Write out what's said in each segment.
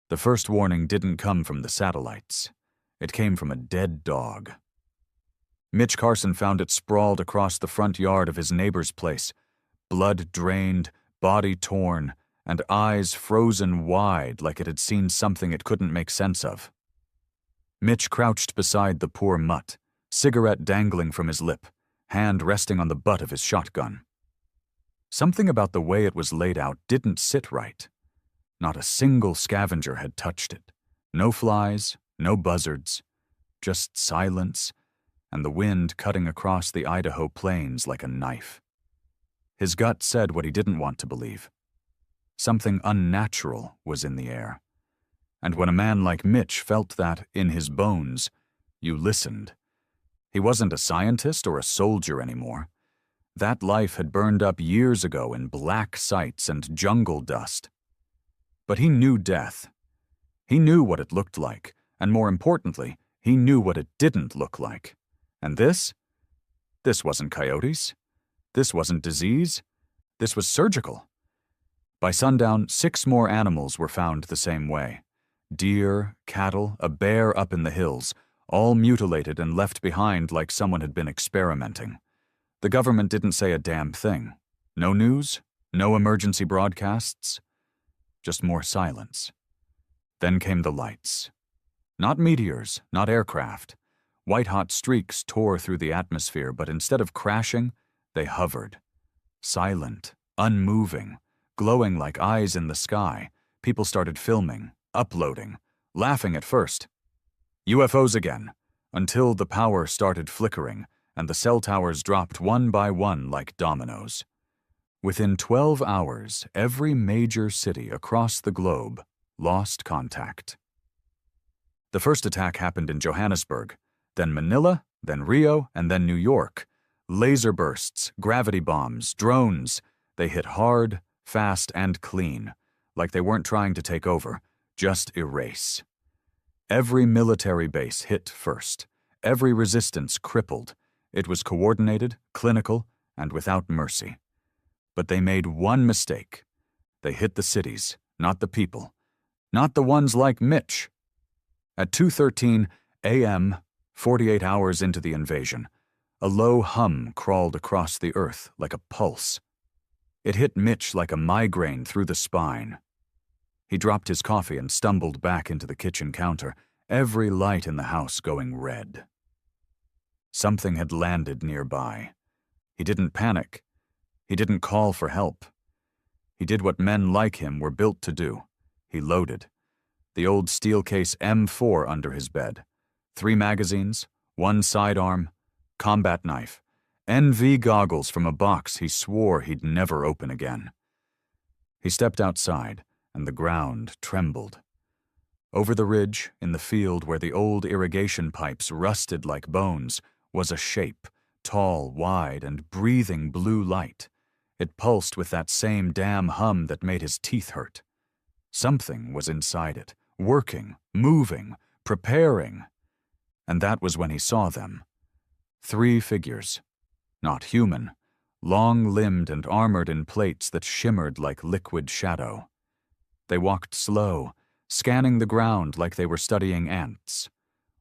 The first warning didn't come from the satellites. It came from a dead dog. Mitch Carson found it sprawled across the front yard of his neighbor's place, blood drained, body torn, and eyes frozen wide like it had seen something it couldn't make sense of. Mitch crouched beside the poor mutt, cigarette dangling from his lip, hand resting on the butt of his shotgun. Something about the way it was laid out didn't sit right. Not a single scavenger had touched it. No flies, no buzzards, just silence, and the wind cutting across the Idaho plains like a knife. His gut said what he didn't want to believe. Something unnatural was in the air. And when a man like Mitch felt that in his bones, you listened. He wasn't a scientist or a soldier anymore. That life had burned up years ago in black sites and jungle dust. But he knew death. He knew what it looked like, and more importantly, he knew what it didn't look like. And this wasn't coyotes. This wasn't disease. This was surgical. By sundown, 6 more animals were found the same way. Deer, cattle, a bear up in the hills, all mutilated and left behind like someone had been experimenting. The government didn't say a damn thing. No news, no emergency broadcasts, just more silence. Then came the lights. Not meteors, not aircraft. White-hot streaks tore through the atmosphere, but instead of crashing, they hovered. Silent, unmoving, glowing like eyes in the sky. People started filming, uploading, laughing at first. UFOs again, until the power started flickering and the cell towers dropped one by one like dominoes. Within 12 hours, every major city across the globe lost contact. The first attack happened in Johannesburg, then Manila, then Rio, and then New York. Laser bursts, gravity bombs, drones. They hit hard, fast, and clean, like they weren't trying to take over, just erase. Every military base hit first. Every resistance crippled. It was coordinated, clinical, and without mercy. But they made one mistake. They hit the cities, not the people. Not the ones like Mitch. At 2:13 a.m., 48 hours into the invasion, a low hum crawled across the earth like a pulse. It hit Mitch like a migraine through the spine. He dropped his coffee and stumbled back into the kitchen counter, every light in the house going red. Something had landed nearby. He didn't panic. He didn't call for help. He did what men like him were built to do. He loaded. The old steel case M4 under his bed. 3 magazines, 1 sidearm, combat knife, NV goggles from a box he swore he'd never open again. He stepped outside, and the ground trembled. Over the ridge, in the field where the old irrigation pipes rusted like bones, was a shape, tall, wide, and breathing blue light. It pulsed with that same damn hum that made his teeth hurt. Something was inside it, working, moving, preparing. And that was when he saw them. 3 figures. Not human. Long-limbed and armored in plates that shimmered like liquid shadow. They walked slow, scanning the ground like they were studying ants.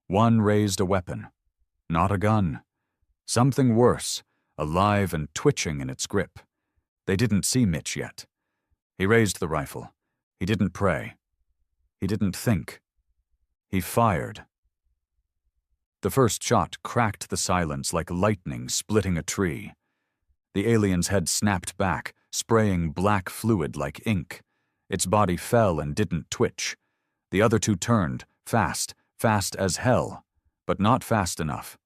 One raised a weapon. Not a gun. Something worse, alive and twitching in its grip. They didn't see Mitch yet. He raised the rifle. He didn't pray. He didn't think. He fired. The first shot cracked the silence like lightning splitting a tree. The alien's head snapped back, spraying black fluid like ink. Its body fell and didn't twitch. The other 2 turned, fast as hell, but not fast enough.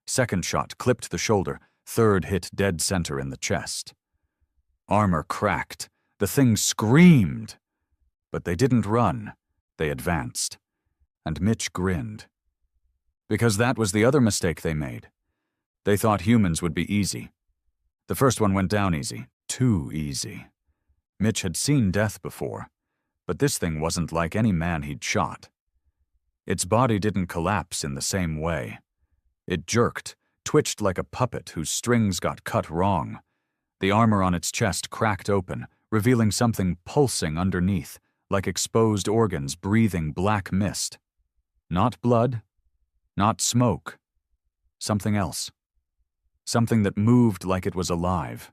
Second shot clipped the shoulder, third hit dead center in the chest. Armor cracked. The thing screamed. But they didn't run. They advanced. And Mitch grinned. Because that was the other mistake they made. They thought humans would be easy. The first one went down easy. Too easy. Mitch had seen death before, but this thing wasn't like any man he'd shot. Its body didn't collapse in the same way. It jerked, twitched like a puppet whose strings got cut wrong. The armor on its chest cracked open, revealing something pulsing underneath, like exposed organs breathing black mist. Not blood, not smoke. Something else. Something that moved like it was alive.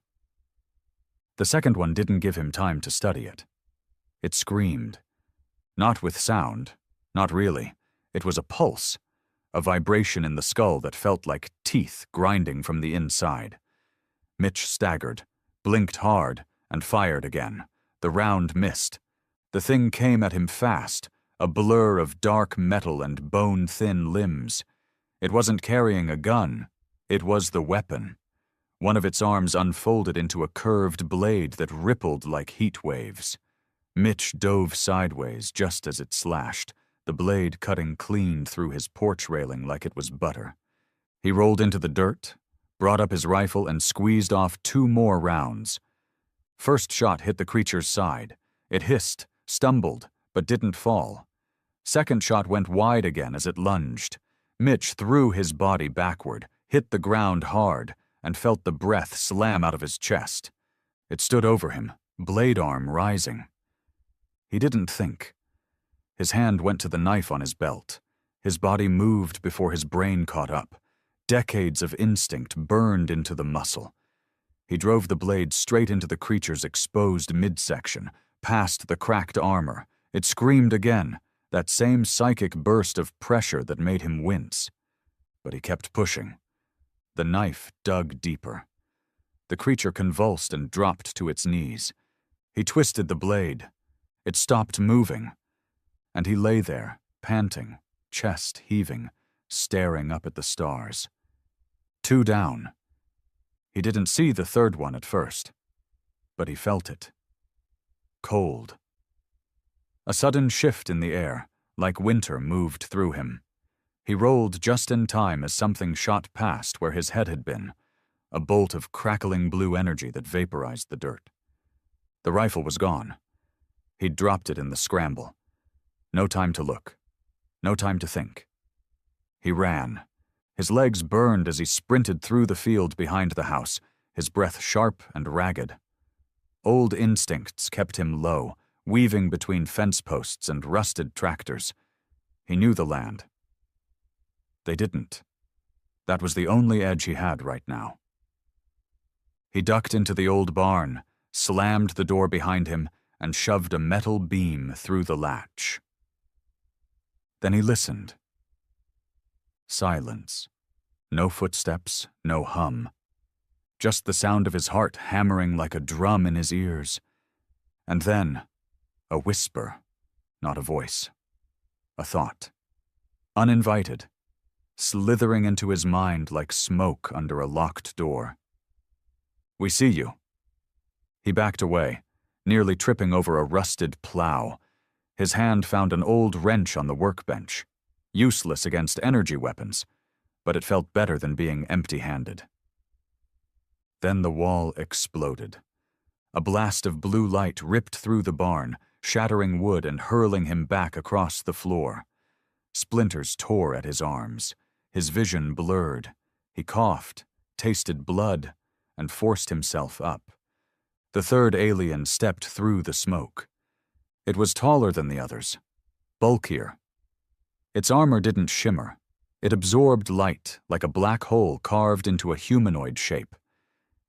The second one didn't give him time to study it. It screamed. Not with sound, not really. It was a pulse, a vibration in the skull that felt like teeth grinding from the inside. Mitch staggered, blinked hard, and fired again. The round missed. The thing came at him fast, a blur of dark metal and bone-thin limbs. It wasn't carrying a gun. It was the weapon. One of its arms unfolded into a curved blade that rippled like heat waves. Mitch dove sideways just as it slashed, the blade cutting clean through his porch railing like it was butter. He rolled into the dirt, brought up his rifle, and squeezed off 2 more rounds. First shot hit the creature's side. It hissed, stumbled, but didn't fall. Second shot went wide again as it lunged. Mitch threw his body backward, hit the ground hard, and felt the breath slam out of his chest. It stood over him, blade arm rising. He didn't think. His hand went to the knife on his belt. His body moved before his brain caught up. Decades of instinct burned into the muscle. He drove the blade straight into the creature's exposed midsection, past the cracked armor. It screamed again, that same psychic burst of pressure that made him wince. But he kept pushing. The knife dug deeper. The creature convulsed and dropped to its knees. He twisted the blade. It stopped moving. And he lay there, panting, chest heaving, staring up at the stars. 2 down. He didn't see the third one at first, but he felt it. Cold. A sudden shift in the air, like winter, moved through him. He rolled just in time as something shot past where his head had been, a bolt of crackling blue energy that vaporized the dirt. The rifle was gone. He'd dropped it in the scramble. No time to look. No time to think. He ran. His legs burned as he sprinted through the field behind the house, his breath sharp and ragged. Old instincts kept him low, weaving between fence posts and rusted tractors. He knew the land. They didn't. That was the only edge he had right now. He ducked into the old barn, slammed the door behind him, and shoved a metal beam through the latch. Then he listened. Silence. No footsteps, no hum. Just the sound of his heart hammering like a drum in his ears. And then, a whisper, not a voice. A thought. Uninvited. Slithering into his mind like smoke under a locked door. "We see you." He backed away, nearly tripping over a rusted plow. His hand found an old wrench on the workbench, useless against energy weapons, but it felt better than being empty-handed. Then the wall exploded. A blast of blue light ripped through the barn, shattering wood and hurling him back across the floor. Splinters tore at his arms. His vision blurred. He coughed, tasted blood, and forced himself up. The third alien stepped through the smoke. It was taller than the others, bulkier. Its armor didn't shimmer. It absorbed light like a black hole carved into a humanoid shape.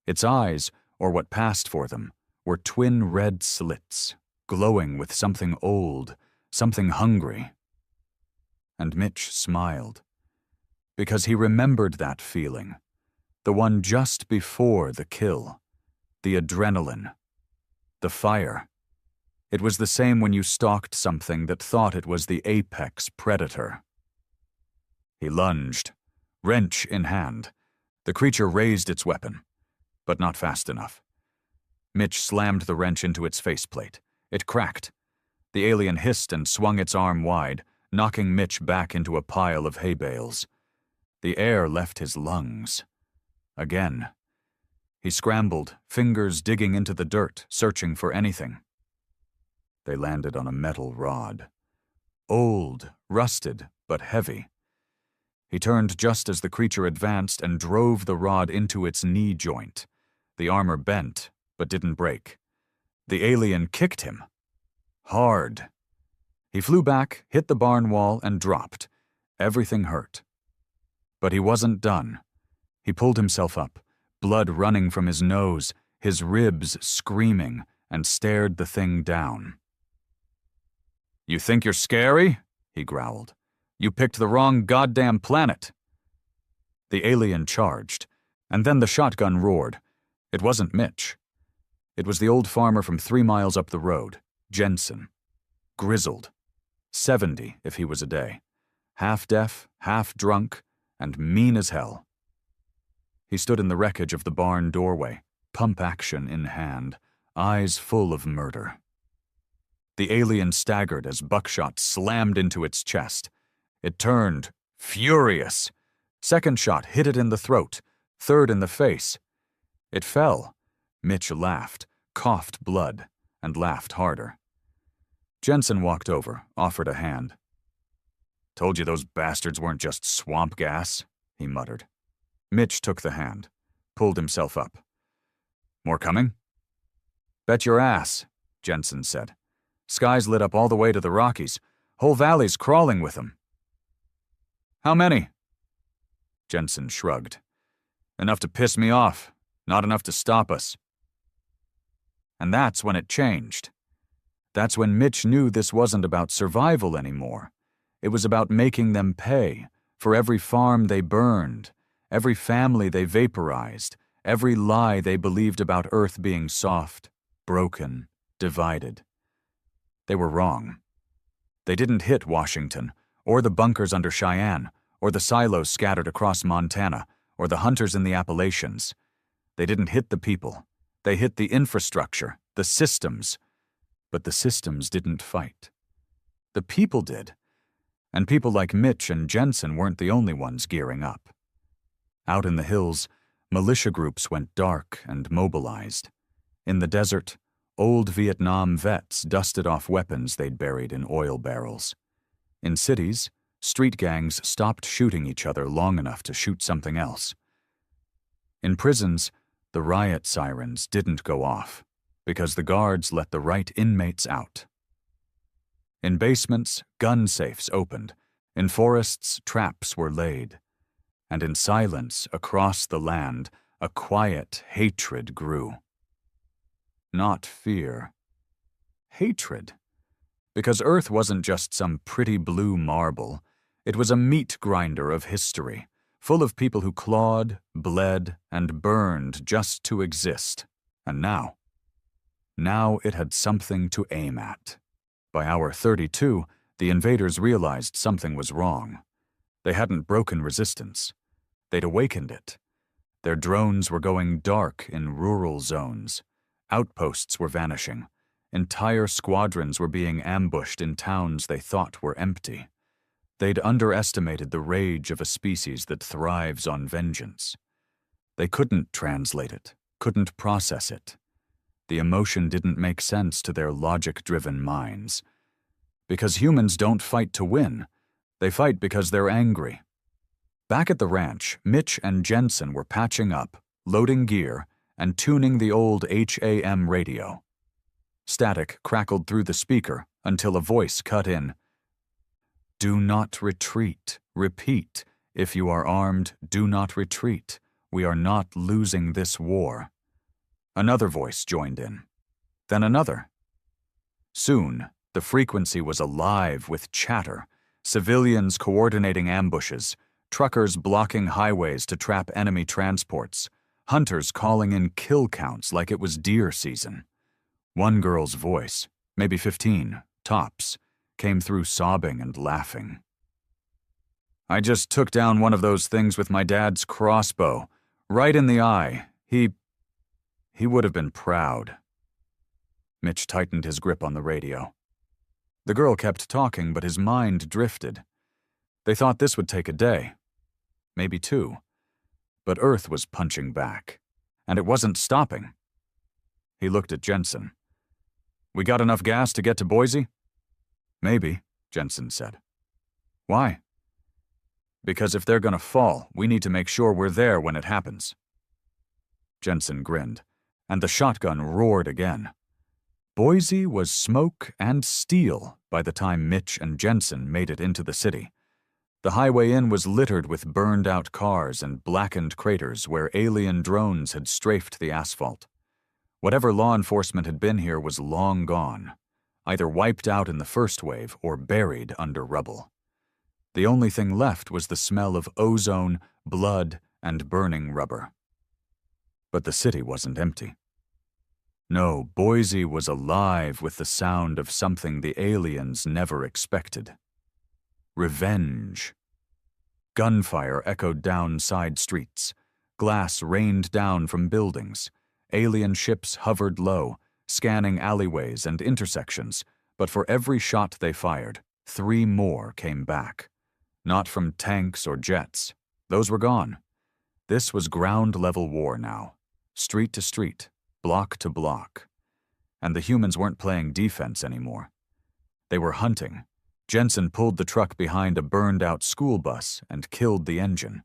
Its eyes, or what passed for them, were twin red slits, glowing with something old, something hungry. And Mitch smiled, because he remembered that feeling, the one just before the kill, the adrenaline, the fire. It was the same when you stalked something that thought it was the apex predator. He lunged, wrench in hand. The creature raised its weapon, but not fast enough. Mitch slammed the wrench into its faceplate. It cracked. The alien hissed and swung its arm wide, knocking Mitch back into a pile of hay bales. The air left his lungs. Again. He scrambled, fingers digging into the dirt, searching for anything. They landed on a metal rod. Old, rusted, but heavy. He turned just as the creature advanced and drove the rod into its knee joint. The armor bent, but didn't break. The alien kicked him. Hard. He flew back, hit the barn wall, and dropped. Everything hurt. But he wasn't done. He pulled himself up, blood running from his nose, his ribs screaming, and stared the thing down. "You think you're scary?" he growled. "You picked the wrong goddamn planet." The alien charged, and then the shotgun roared. It wasn't Mitch. It was the old farmer from 3 miles up the road, Jensen. Grizzled. 70 if he was a day. Half-deaf, half-drunk, and mean as hell. He stood in the wreckage of the barn doorway, pump action in hand, eyes full of murder. The alien staggered as buckshot slammed into its chest. It turned, furious. Second shot hit it in the throat, third in the face. It fell. Mitch laughed, coughed blood, and laughed harder. Jensen walked over, offered a hand. "Told you those bastards weren't just swamp gas," he muttered. Mitch took the hand, pulled himself up. "More coming?" "Bet your ass," Jensen said. "Sky's lit up all the way to the Rockies. Whole valley's crawling with them." "How many?" Jensen shrugged. "Enough to piss me off, not enough to stop us." And that's when it changed. That's when Mitch knew this wasn't about survival anymore. It was about making them pay for every farm they burned, every family they vaporized, every lie they believed about Earth being soft, broken, divided. They were wrong. They didn't hit Washington, or the bunkers under Cheyenne, or the silos scattered across Montana, or the hunters in the Appalachians. They didn't hit the people. They hit the infrastructure, the systems. But the systems didn't fight. The people did. And people like Mitch and Jensen weren't the only ones gearing up. Out in the hills, militia groups went dark and mobilized. In the desert, old Vietnam vets dusted off weapons they'd buried in oil barrels. In cities, street gangs stopped shooting each other long enough to shoot something else. In prisons, the riot sirens didn't go off, because the guards let the right inmates out. In basements, gun safes opened. In forests, traps were laid. And in silence across the land, a quiet hatred grew. Not fear. Hatred. Because Earth wasn't just some pretty blue marble. It was a meat grinder of history, full of people who clawed, bled, and burned just to exist. And now it had something to aim at. By hour 32, the invaders realized something was wrong. They hadn't broken resistance. They'd awakened it. Their drones were going dark in rural zones. Outposts were vanishing. Entire squadrons were being ambushed in towns they thought were empty. They'd underestimated the rage of a species that thrives on vengeance. They couldn't translate it, couldn't process it. The emotion didn't make sense to their logic-driven minds. Because humans don't fight to win. They fight because they're angry. Back at the ranch, Mitch and Jensen were patching up, loading gear, and tuning the old HAM radio. Static crackled through the speaker until a voice cut in. "Do not retreat. Repeat. If you are armed, do not retreat. We are not losing this war." Another voice joined in. Then another. Soon, the frequency was alive with chatter, civilians coordinating ambushes, truckers blocking highways to trap enemy transports, hunters calling in kill counts like it was deer season. One girl's voice, maybe 15, tops, came through sobbing and laughing. "I just took down one of those things with my dad's crossbow, right in the eye. He would have been proud." Mitch tightened his grip on the radio. The girl kept talking, but his mind drifted. They thought this would take a day, maybe 2. But Earth was punching back, and it wasn't stopping. He looked at Jensen. "We got enough gas to get to Boise?" "Maybe," Jensen said. "Why?" "Because if they're gonna fall, we need to make sure we're there when it happens." Jensen grinned, and the shotgun roared again. Boise was smoke and steel by the time Mitch and Jensen made it into the city. The highway in was littered with burned-out cars and blackened craters where alien drones had strafed the asphalt. Whatever law enforcement had been here was long gone, either wiped out in the first wave or buried under rubble. The only thing left was the smell of ozone, blood, and burning rubber. But the city wasn't empty. No, Boise was alive with the sound of something the aliens never expected. Revenge. Gunfire echoed down side streets. Glass rained down from buildings. Alien ships hovered low, scanning alleyways and intersections, but for every shot they fired, 3 more came back. Not from tanks or jets. Those were gone. This was ground-level war now. Street to street, block to block. And the humans weren't playing defense anymore. They were hunting. Jensen pulled the truck behind a burned-out school bus and killed the engine.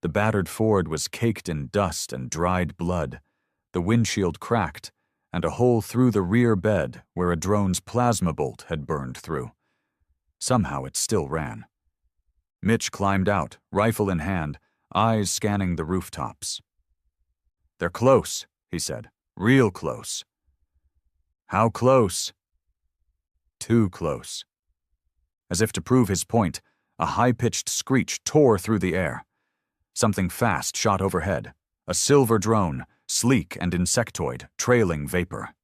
The battered Ford was caked in dust and dried blood. The windshield cracked, and a hole through the rear bed where a drone's plasma bolt had burned through. Somehow it still ran. Mitch climbed out, rifle in hand, eyes scanning the rooftops. "They're close," he said. "Real close." "How close?" "Too close." As if to prove his point, a high-pitched screech tore through the air. Something fast shot overhead, a silver drone, sleek and insectoid, trailing vapor.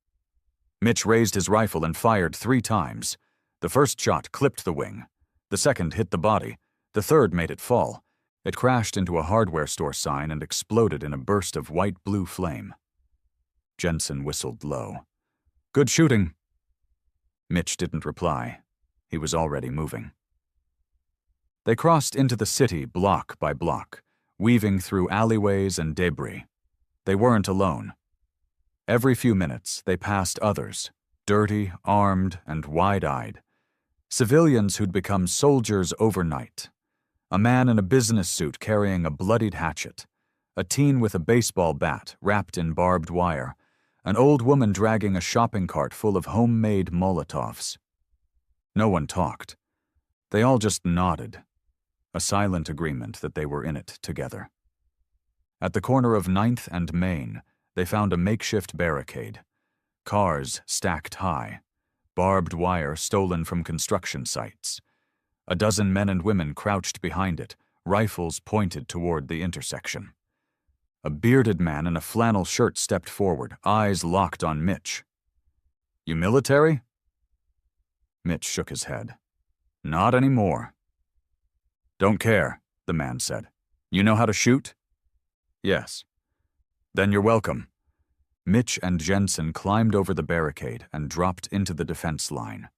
Mitch raised his rifle and fired 3 times. The first shot clipped the wing. The second hit the body. The third made it fall. It crashed into a hardware store sign and exploded in a burst of white-blue flame. Jensen whistled low. "Good shooting." Mitch didn't reply. He was already moving. They crossed into the city block by block, weaving through alleyways and debris. They weren't alone. Every few minutes, they passed others, dirty, armed, and wide-eyed. Civilians who'd become soldiers overnight. A man in a business suit carrying a bloodied hatchet. A teen with a baseball bat wrapped in barbed wire. An old woman dragging a shopping cart full of homemade Molotovs. No one talked. They all just nodded. A silent agreement that they were in it together. At the corner of 9th and Main, they found a makeshift barricade. Cars stacked high. Barbed wire stolen from construction sites. A dozen men and women crouched behind it, rifles pointed toward the intersection. A bearded man in a flannel shirt stepped forward, eyes locked on Mitch. "You military?" Mitch shook his head. "Not anymore." "Don't care," the man said. "You know how to shoot?" "Yes." "Then you're welcome." Mitch and Jensen climbed over the barricade and dropped into the defense line.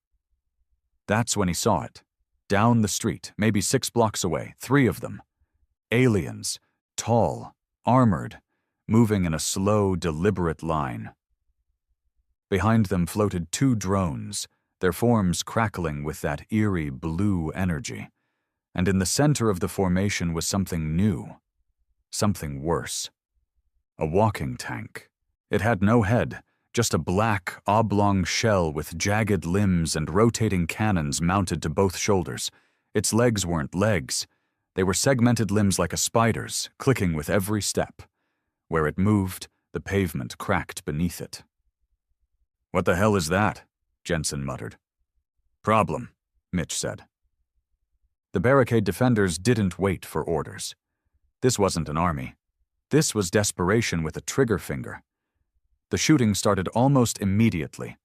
That's when he saw it. Down the street, maybe 6 blocks away, 3 of them. Aliens, tall, armored, moving in a slow, deliberate line. Behind them floated 2 drones, their forms crackling with that eerie blue energy. And in the center of the formation was something new. Something worse. A walking tank. It had no head, just a black, oblong shell with jagged limbs and rotating cannons mounted to both shoulders. Its legs weren't legs. They were segmented limbs like a spider's, clicking with every step. Where it moved, the pavement cracked beneath it. "What the hell is that?" Jensen muttered. "Problem," Mitch said. The barricade defenders didn't wait for orders. This wasn't an army. This was desperation with a trigger finger. The shooting started almost immediately,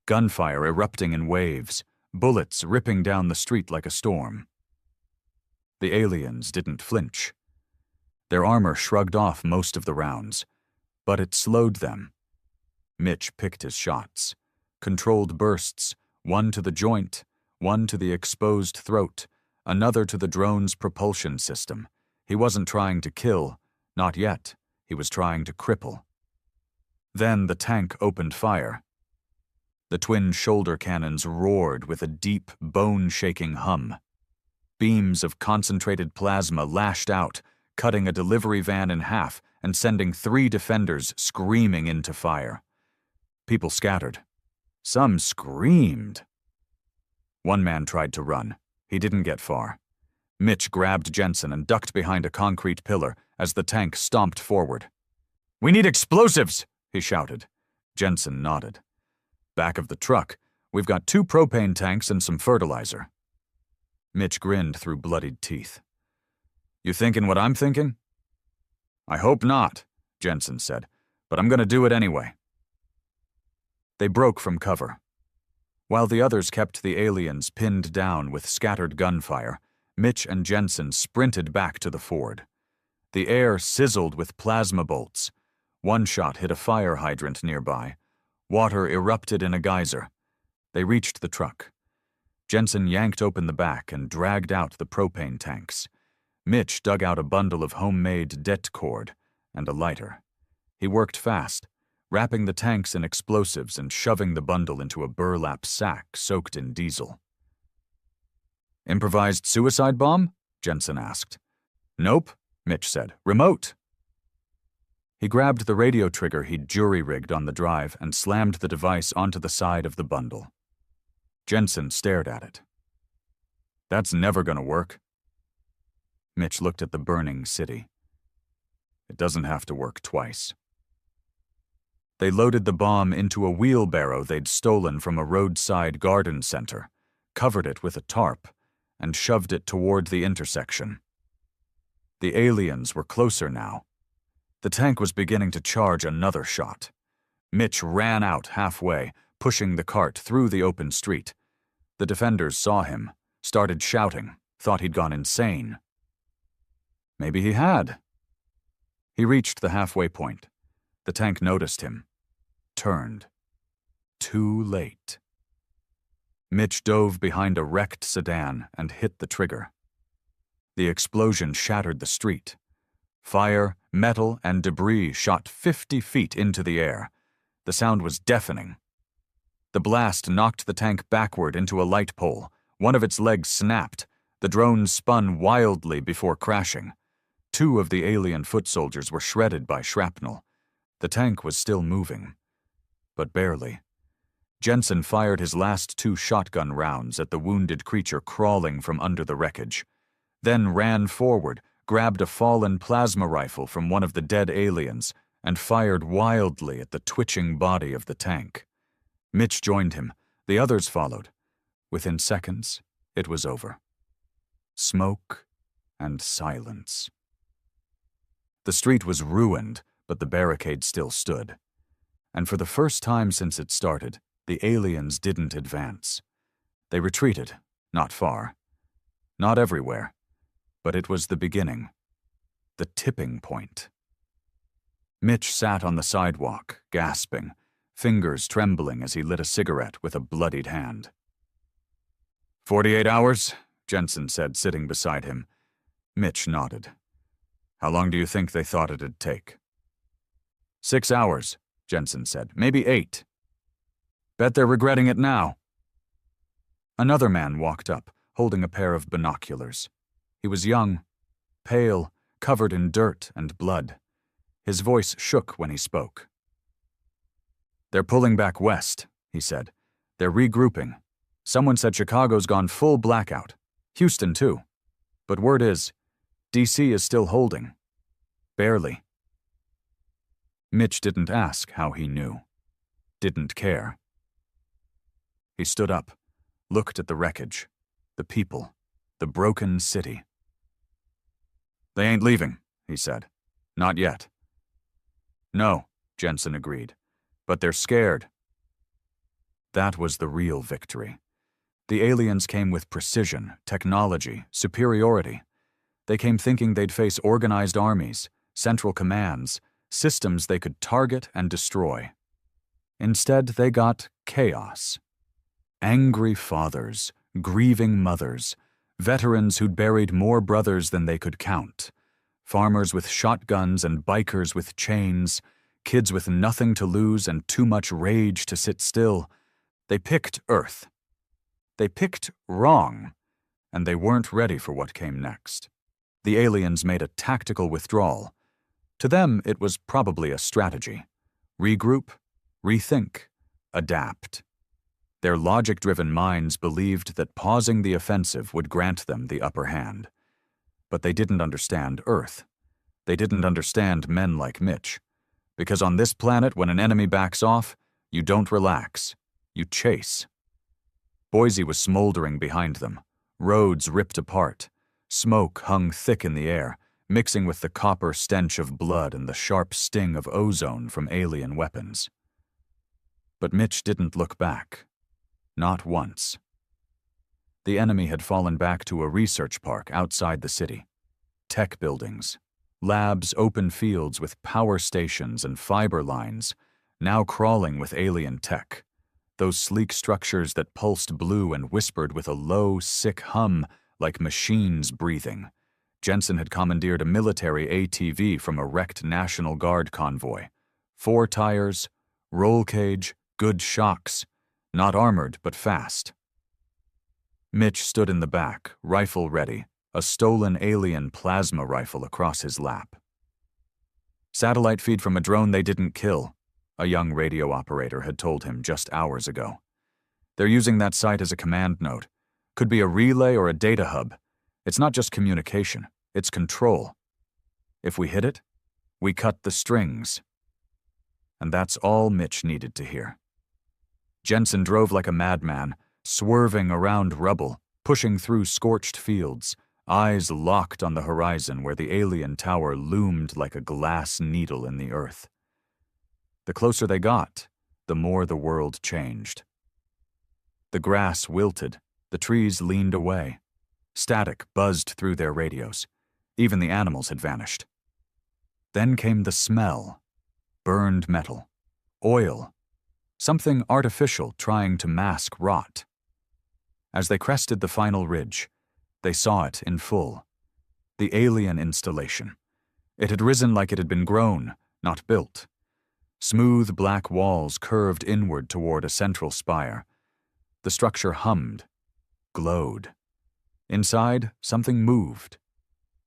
gunfire erupting in waves, bullets ripping down the street like a storm. The aliens didn't flinch. Their armor shrugged off most of the rounds, but it slowed them. Mitch picked his shots, controlled bursts, one to the joint, one to the exposed throat, another to the drone's propulsion system. He wasn't trying to kill, not yet. He was trying to cripple. Then the tank opened fire. The twin shoulder cannons roared with a deep, bone-shaking hum. Beams of concentrated plasma lashed out, cutting a delivery van in half and sending 3 defenders screaming into fire. People scattered. Some screamed. One man tried to run. He didn't get far. Mitch grabbed Jensen and ducked behind a concrete pillar as the tank stomped forward. "We need explosives!" he shouted. Jensen nodded. "Back of the truck, we've got 2 propane tanks and some fertilizer." Mitch grinned through bloodied teeth. "You thinking what I'm thinking?" "I hope not," Jensen said, "but I'm gonna do it anyway." They broke from cover. While the others kept the aliens pinned down with scattered gunfire, Mitch and Jensen sprinted back to the ford. The air sizzled with plasma bolts. One shot hit a fire hydrant nearby. Water erupted in a geyser. They reached the truck. Jensen yanked open the back and dragged out the propane tanks. Mitch dug out a bundle of homemade det cord and a lighter. He worked fast, wrapping the tanks in explosives and shoving the bundle into a burlap sack soaked in diesel. "Improvised suicide bomb?" Jensen asked. "Nope," Mitch said. "Remote." He grabbed the radio trigger he'd jury-rigged on the drive and slammed the device onto the side of the bundle. Jensen stared at it. "That's never gonna work." Mitch looked at the burning city. "It doesn't have to work twice." They loaded the bomb into a wheelbarrow they'd stolen from a roadside garden center, covered it with a tarp, and shoved it toward the intersection. The aliens were closer now. The tank was beginning to charge another shot. Mitch ran out halfway, pushing the cart through the open street. The defenders saw him, started shouting, thought he'd gone insane. Maybe he had. He reached the halfway point. The tank noticed him. Turned. Too late. Mitch dove behind a wrecked sedan and hit the trigger. The explosion shattered the street. Fire, metal, and debris shot 50 feet into the air. The sound was deafening. The blast knocked the tank backward into a light pole. One of its legs snapped. The drone spun wildly before crashing. 2 of the alien foot soldiers were shredded by shrapnel. The tank was still moving, but barely. Jensen fired his last 2 shotgun rounds at the wounded creature crawling from under the wreckage, then ran forward, grabbed a fallen plasma rifle from one of the dead aliens, and fired wildly at the twitching body of the tank. Mitch joined him. The others followed. Within seconds, it was over. Smoke and silence. The street was ruined, but the barricade still stood. And for the first time since it started, the aliens didn't advance. They retreated, not far. Not everywhere, but it was the beginning. The tipping point. Mitch sat on the sidewalk, gasping, fingers trembling as he lit a cigarette with a bloodied hand. 48 hours, Jensen said, sitting beside him. Mitch nodded. How long do you think they thought it'd take? 6 hours, Jensen said. Maybe 8. Bet they're regretting it now. Another man walked up, holding a pair of binoculars. He was young, pale, covered in dirt and blood. His voice shook when he spoke. They're pulling back west, he said. They're regrouping. Someone said Chicago's gone full blackout. Houston, too. But word is, D.C. is still holding. Barely. Mitch didn't ask how he knew. Didn't care. He stood up, looked at the wreckage, the people, the broken city. They ain't leaving, he said. Not yet. No, Jensen agreed. But they're scared. That was the real victory. The aliens came with precision, technology, superiority. They came thinking they'd face organized armies, central commands, systems they could target and destroy. Instead, they got chaos. Angry fathers, grieving mothers, veterans who'd buried more brothers than they could count, farmers with shotguns and bikers with chains, kids with nothing to lose and too much rage to sit still. They picked Earth. They picked wrong, and they weren't ready for what came next. The aliens made a tactical withdrawal. To them, it was probably a strategy. Regroup, rethink, adapt. Their logic-driven minds believed that pausing the offensive would grant them the upper hand. But they didn't understand Earth. They didn't understand men like Mitch. Because on this planet, when an enemy backs off, you don't relax. You chase. Boise was smoldering behind them. Roads ripped apart. Smoke hung thick in the air, mixing with the copper stench of blood and the sharp sting of ozone from alien weapons. But Mitch didn't look back. Not once. The enemy had fallen back to a research park outside the city. Tech buildings, labs, open fields with power stations and fiber lines, now crawling with alien tech. Those sleek structures that pulsed blue and whispered with a low, sick hum like machines breathing. Jensen had commandeered a military ATV from a wrecked National Guard convoy. 4 tires, roll cage, good shocks. Not armored, but fast. Mitch stood in the back, rifle ready, a stolen alien plasma rifle across his lap. Satellite feed from a drone they didn't kill, a young radio operator had told him just hours ago. They're using that site as a command node. Could be a relay or a data hub. It's not just communication, it's control. If we hit it, we cut the strings. And that's all Mitch needed to hear. Jensen drove like a madman, swerving around rubble, pushing through scorched fields, eyes locked on the horizon where the alien tower loomed like a glass needle in the earth. The closer they got, the more the world changed. The grass wilted, the trees leaned away. Static buzzed through their radios. Even the animals had vanished. Then came the smell. Burned metal. Oil. Something artificial trying to mask rot. As they crested the final ridge, they saw it in full. The alien installation. It had risen like it had been grown, not built. Smooth black walls curved inward toward a central spire. The structure hummed, glowed. Inside, something moved.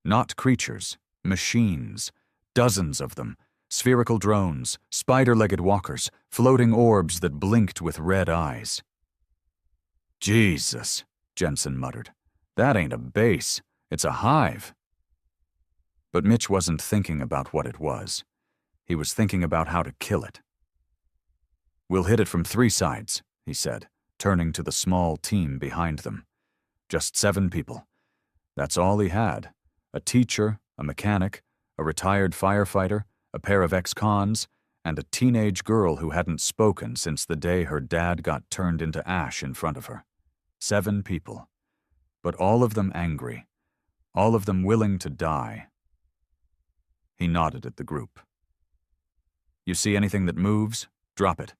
Not creatures, machines, dozens of them, spherical drones, spider-legged walkers, floating orbs that blinked with red eyes. Jesus, Jensen muttered. That ain't a base, it's a hive. But Mitch wasn't thinking about what it was. He was thinking about how to kill it. We'll hit it from 3 sides, he said, turning to the small team behind them. Just 7 people. That's all he had. A teacher, a mechanic, a retired firefighter, a pair of ex-cons, and a teenage girl who hadn't spoken since the day her dad got turned into ash in front of her. 7 people. But all of them angry. All of them willing to die. He nodded at the group. You see anything that moves? Drop it.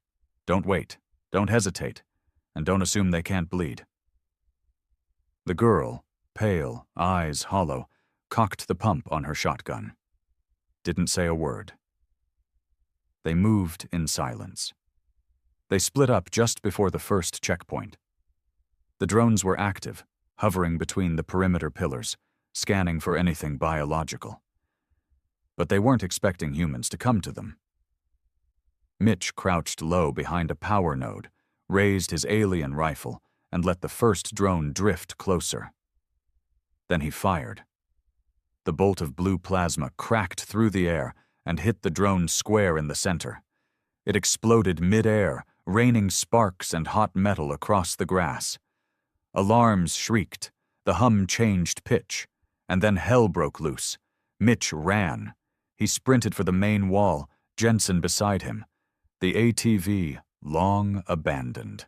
Don't wait. Don't hesitate. And don't assume they can't bleed. The girl, pale, eyes hollow, cocked the pump on her shotgun. Didn't say a word. They moved in silence. They split up just before the first checkpoint. The drones were active, hovering between the perimeter pillars, scanning for anything biological. But they weren't expecting humans to come to them. Mitch crouched low behind a power node, raised his alien rifle, and let the first drone drift closer. Then he fired. The bolt of blue plasma cracked through the air and hit the drone square in the center. It exploded mid-air, raining sparks and hot metal across the grass. Alarms shrieked, the hum changed pitch, and then hell broke loose. Mitch ran. He sprinted for the main wall, Jensen beside him. The ATV long abandoned.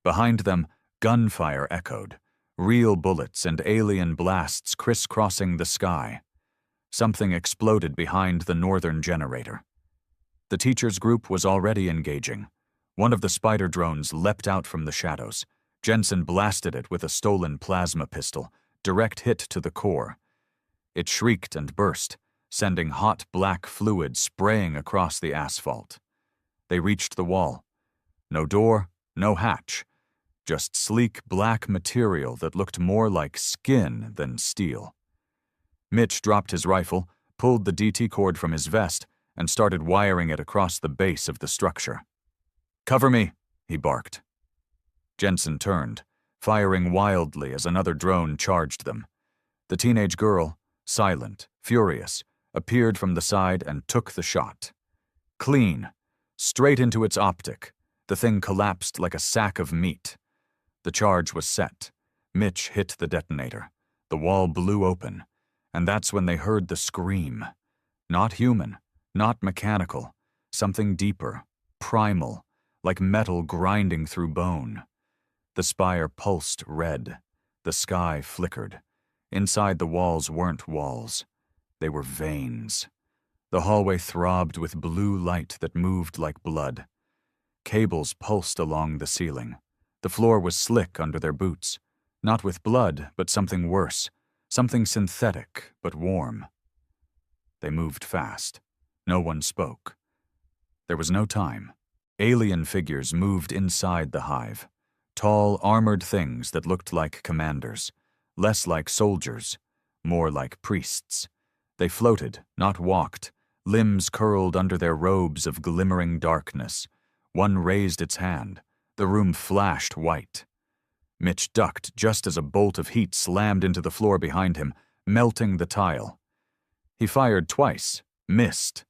Behind them, gunfire echoed, real bullets and alien blasts crisscrossing the sky. Something exploded behind the northern generator. The teacher's group was already engaging. One of the spider drones leapt out from the shadows. Jensen blasted it with a stolen plasma pistol, direct hit to the core. It shrieked and burst, sending hot black fluid spraying across the asphalt. They reached the wall. No door, no hatch. Just sleek black material that looked more like skin than steel. Mitch dropped his rifle, pulled the DT cord from his vest, and started wiring it across the base of the structure. "Cover me," he barked. Jensen turned, firing wildly as another drone charged them. The teenage girl, silent, furious, appeared from the side and took the shot. Clean, straight into its optic, the thing collapsed like a sack of meat. The charge was set. Mitch hit the detonator. The wall blew open, and that's when they heard the scream. Not human, not mechanical, something deeper, primal, like metal grinding through bone. The spire pulsed red. The sky flickered. Inside the walls weren't walls. They were veins. The hallway throbbed with blue light that moved like blood. Cables pulsed along the ceiling. The floor was slick under their boots. Not with blood, but something worse. Something synthetic, but warm. They moved fast. No one spoke. There was no time. Alien figures moved inside the hive. Tall, armored things that looked like commanders. Less like soldiers. More like priests. They floated, not walked. Limbs curled under their robes of glimmering darkness. One raised its hand. The room flashed white. Mitch ducked just as a bolt of heat slammed into the floor behind him, melting the tile. He fired twice, missed.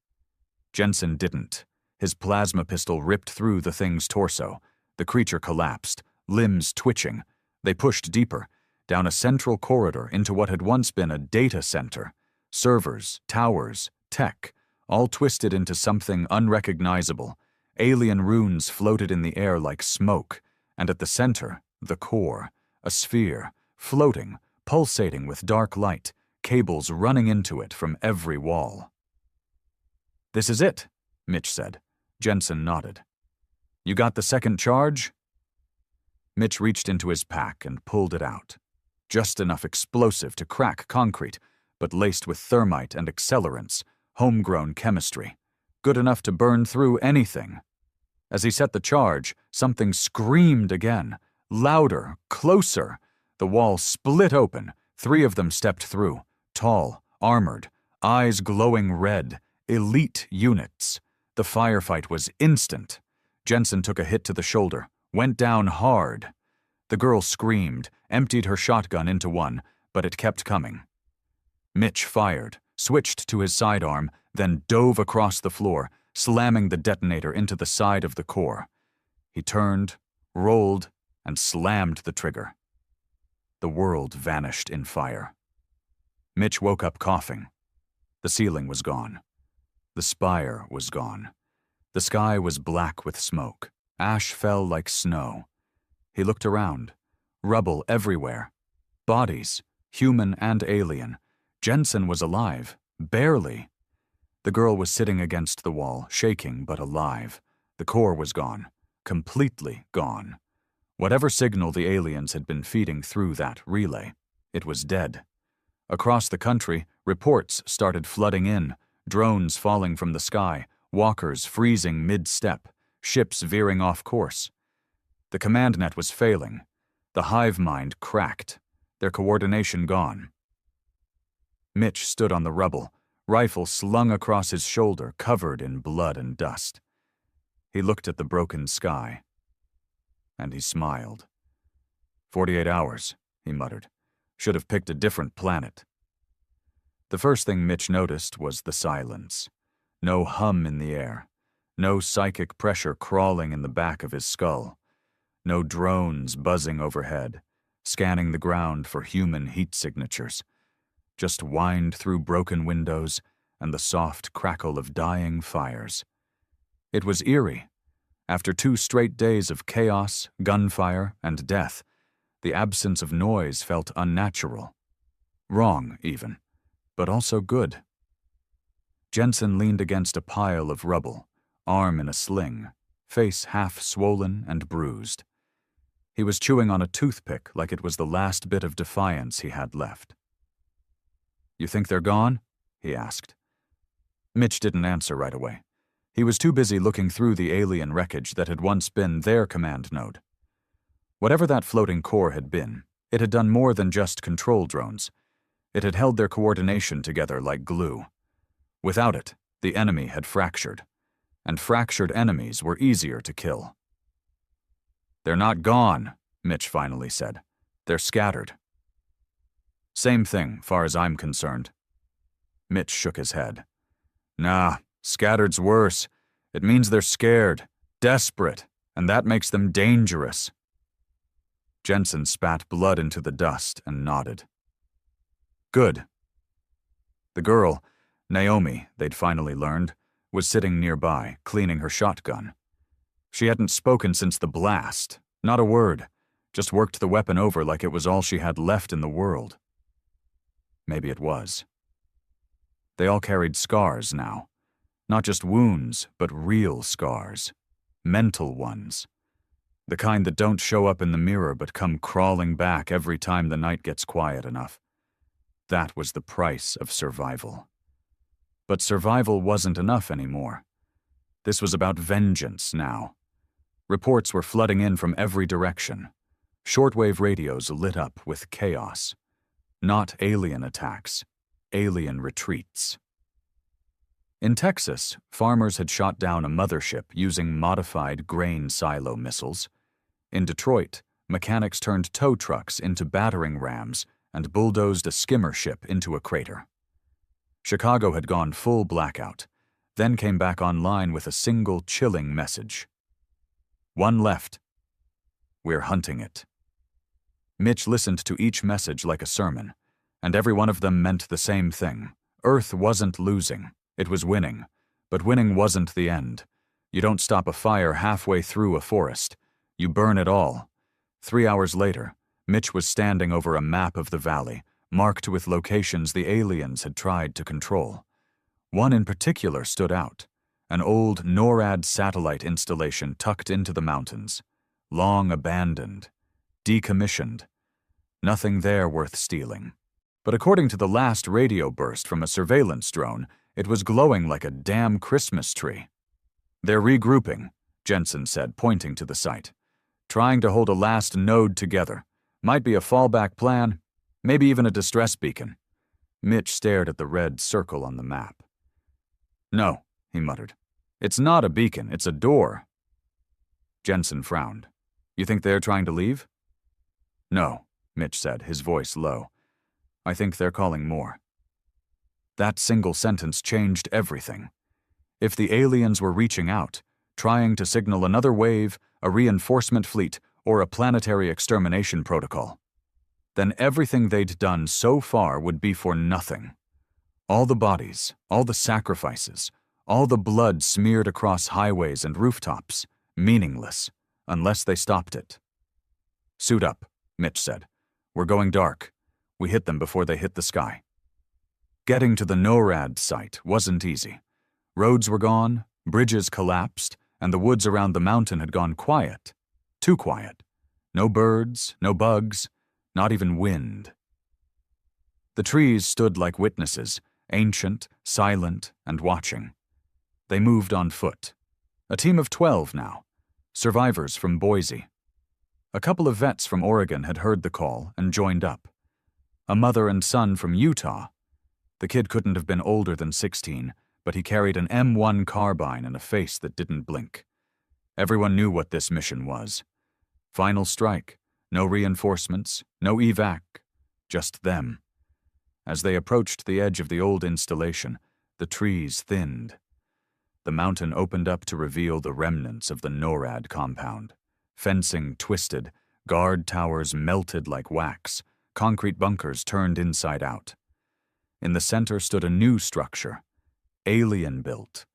Jensen didn't. His plasma pistol ripped through the thing's torso. The creature collapsed, limbs twitching. They pushed deeper, down a central corridor into what had once been a data center. Servers, towers, tech, all twisted into something unrecognizable. Alien runes floated in the air like smoke, and at the center, the core, a sphere, floating, pulsating with dark light, cables running into it from every wall. "This is it," Mitch said. Jensen nodded. "You got the second charge?" Mitch reached into his pack and pulled it out. Just enough explosive to crack concrete, but laced with thermite and accelerants, homegrown chemistry. Good enough to burn through anything. As he set the charge, something screamed again. Louder, closer. The wall split open. 3 of them stepped through. Tall, armored, eyes glowing red. Elite units. The firefight was instant. Jensen took a hit to the shoulder, went down hard. The girl screamed, emptied her shotgun into one, but it kept coming. Mitch fired, switched to his sidearm, then dove across the floor, slamming the detonator into the side of the core. He turned, rolled, and slammed the trigger. The world vanished in fire. Mitch woke up coughing. The ceiling was gone. The spire was gone. The sky was black with smoke. Ash fell like snow. He looked around. Rubble everywhere. Bodies, human and alien. Jensen was alive. Barely. The girl was sitting against the wall, shaking but alive. The core was gone. Completely gone. Whatever signal the aliens had been feeding through that relay, it was dead. Across the country, reports started flooding in, drones falling from the sky, walkers freezing mid-step, ships veering off course. The command net was failing. The hive mind cracked, their coordination gone. Mitch stood on the rubble, rifle slung across his shoulder, covered in blood and dust. He looked at the broken sky, and he smiled. 48 hours, he muttered. Should have picked a different planet. The first thing Mitch noticed was the silence. No hum in the air. No psychic pressure crawling in the back of his skull. No drones buzzing overhead, scanning the ground for human heat signatures. Just whined through broken windows and the soft crackle of dying fires. It was eerie. After 2 straight days of chaos, gunfire, and death, the absence of noise felt unnatural. Wrong, even, but also good. Jensen leaned against a pile of rubble, arm in a sling, face half swollen and bruised. He was chewing on a toothpick like it was the last bit of defiance he had left. "You think they're gone?" he asked. Mitch didn't answer right away. He was too busy looking through the alien wreckage that had once been their command node. Whatever that floating core had been, it had done more than just control drones. It had held their coordination together like glue. Without it, the enemy had fractured, and fractured enemies were easier to kill. "They're not gone," Mitch finally said. "They're scattered." "Same thing, far as I'm concerned." Mitch shook his head. "Nah, scattered's worse. It means they're scared, desperate, and that makes them dangerous." Jensen spat blood into the dust and nodded. "Good." The girl, Naomi, they'd finally learned, was sitting nearby, cleaning her shotgun. She hadn't spoken since the blast, not a word, just worked the weapon over like it was all she had left in the world. Maybe it was. They all carried scars now. Not just wounds, but real scars. Mental ones. The kind that don't show up in the mirror but come crawling back every time the night gets quiet enough. That was the price of survival. But survival wasn't enough anymore. This was about vengeance now. Reports were flooding in from every direction. Shortwave radios lit up with chaos. Not alien attacks, alien retreats. In Texas, farmers had shot down a mothership using modified grain silo missiles. In Detroit, mechanics turned tow trucks into battering rams and bulldozed a skimmer ship into a crater. Chicago had gone full blackout, then came back online with a single chilling message. "One left. We're hunting it." Mitch listened to each message like a sermon, and every one of them meant the same thing. Earth wasn't losing, it was winning, but winning wasn't the end. You don't stop a fire halfway through a forest. You burn it all. 3 hours later, Mitch was standing over a map of the valley, marked with locations the aliens had tried to control. One in particular stood out, an old NORAD satellite installation tucked into the mountains, long abandoned, decommissioned. Nothing there worth stealing. But according to the last radio burst from a surveillance drone, it was glowing like a damn Christmas tree. "They're regrouping," Jensen said, pointing to the site. "Trying to hold a last node together. Might be a fallback plan, maybe even a distress beacon." Mitch stared at the red circle on the map. "No," he muttered. "It's not a beacon, it's a door." Jensen frowned. "You think they're trying to leave?" "No," Mitch said, his voice low. "I think they're calling more." That single sentence changed everything. If the aliens were reaching out, trying to signal another wave, a reinforcement fleet, or a planetary extermination protocol, then everything they'd done so far would be for nothing. All the bodies, all the sacrifices, all the blood smeared across highways and rooftops, meaningless, unless they stopped it. "Suit up," Mitch said. "We're going dark. We hit them before they hit the sky." Getting to the NORAD site wasn't easy. Roads were gone, bridges collapsed, and the woods around the mountain had gone quiet. Too quiet. No birds, no bugs, not even wind. The trees stood like witnesses, ancient, silent, and watching. They moved on foot. A team of 12 now. Survivors from Boise. A couple of vets from Oregon had heard the call and joined up. A mother and son from Utah. The kid couldn't have been older than 16, but he carried an M1 carbine and a face that didn't blink. Everyone knew what this mission was. Final strike. No reinforcements, no evac. Just them. As they approached the edge of the old installation, the trees thinned. The mountain opened up to reveal the remnants of the NORAD compound. Fencing twisted, guard towers melted like wax, concrete bunkers turned inside out. In the center stood a new structure, alien-built,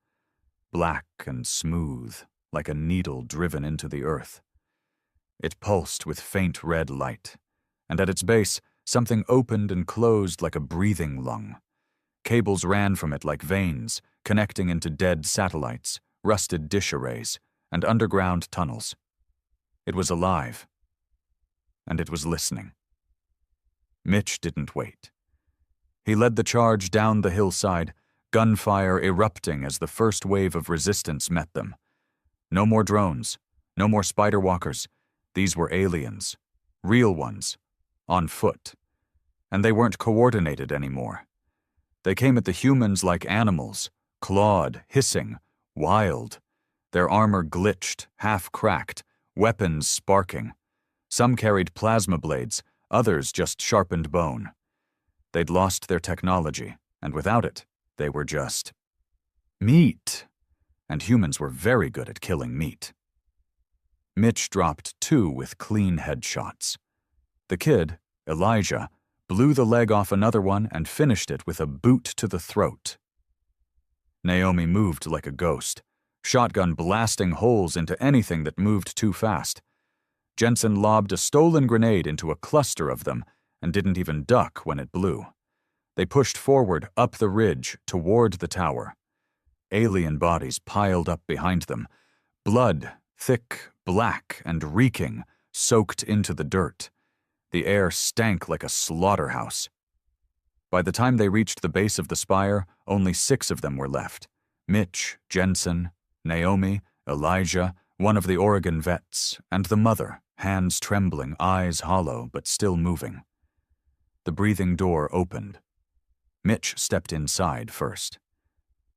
black and smooth, like a needle driven into the earth. It pulsed with faint red light, and at its base, something opened and closed like a breathing lung. Cables ran from it like veins, connecting into dead satellites, rusted dish arrays, and underground tunnels. It was alive, and it was listening. Mitch didn't wait. He led the charge down the hillside, gunfire erupting as the first wave of resistance met them. No more drones, no more spider walkers. These were aliens, real ones, on foot. And they weren't coordinated anymore. They came at the humans like animals, clawed, hissing, wild. Their armor glitched, half-cracked, weapons sparking. Some carried plasma blades, others just sharpened bone. They'd lost their technology, and without it, they were just meat. And humans were very good at killing meat. Mitch dropped 2 with clean headshots. The kid, Elijah, blew the leg off another one and finished it with a boot to the throat. Naomi moved like a ghost, shotgun blasting holes into anything that moved too fast. Jensen lobbed a stolen grenade into a cluster of them and didn't even duck when it blew. They pushed forward up the ridge toward the tower. Alien bodies piled up behind them. Blood, thick, black, and reeking, soaked into the dirt. The air stank like a slaughterhouse. By the time they reached the base of the spire, only 6 of them were left. Mitch, Jensen, Naomi, Elijah, one of the Oregon vets, and the mother, hands trembling, eyes hollow, but still moving. The breathing door opened. Mitch stepped inside first.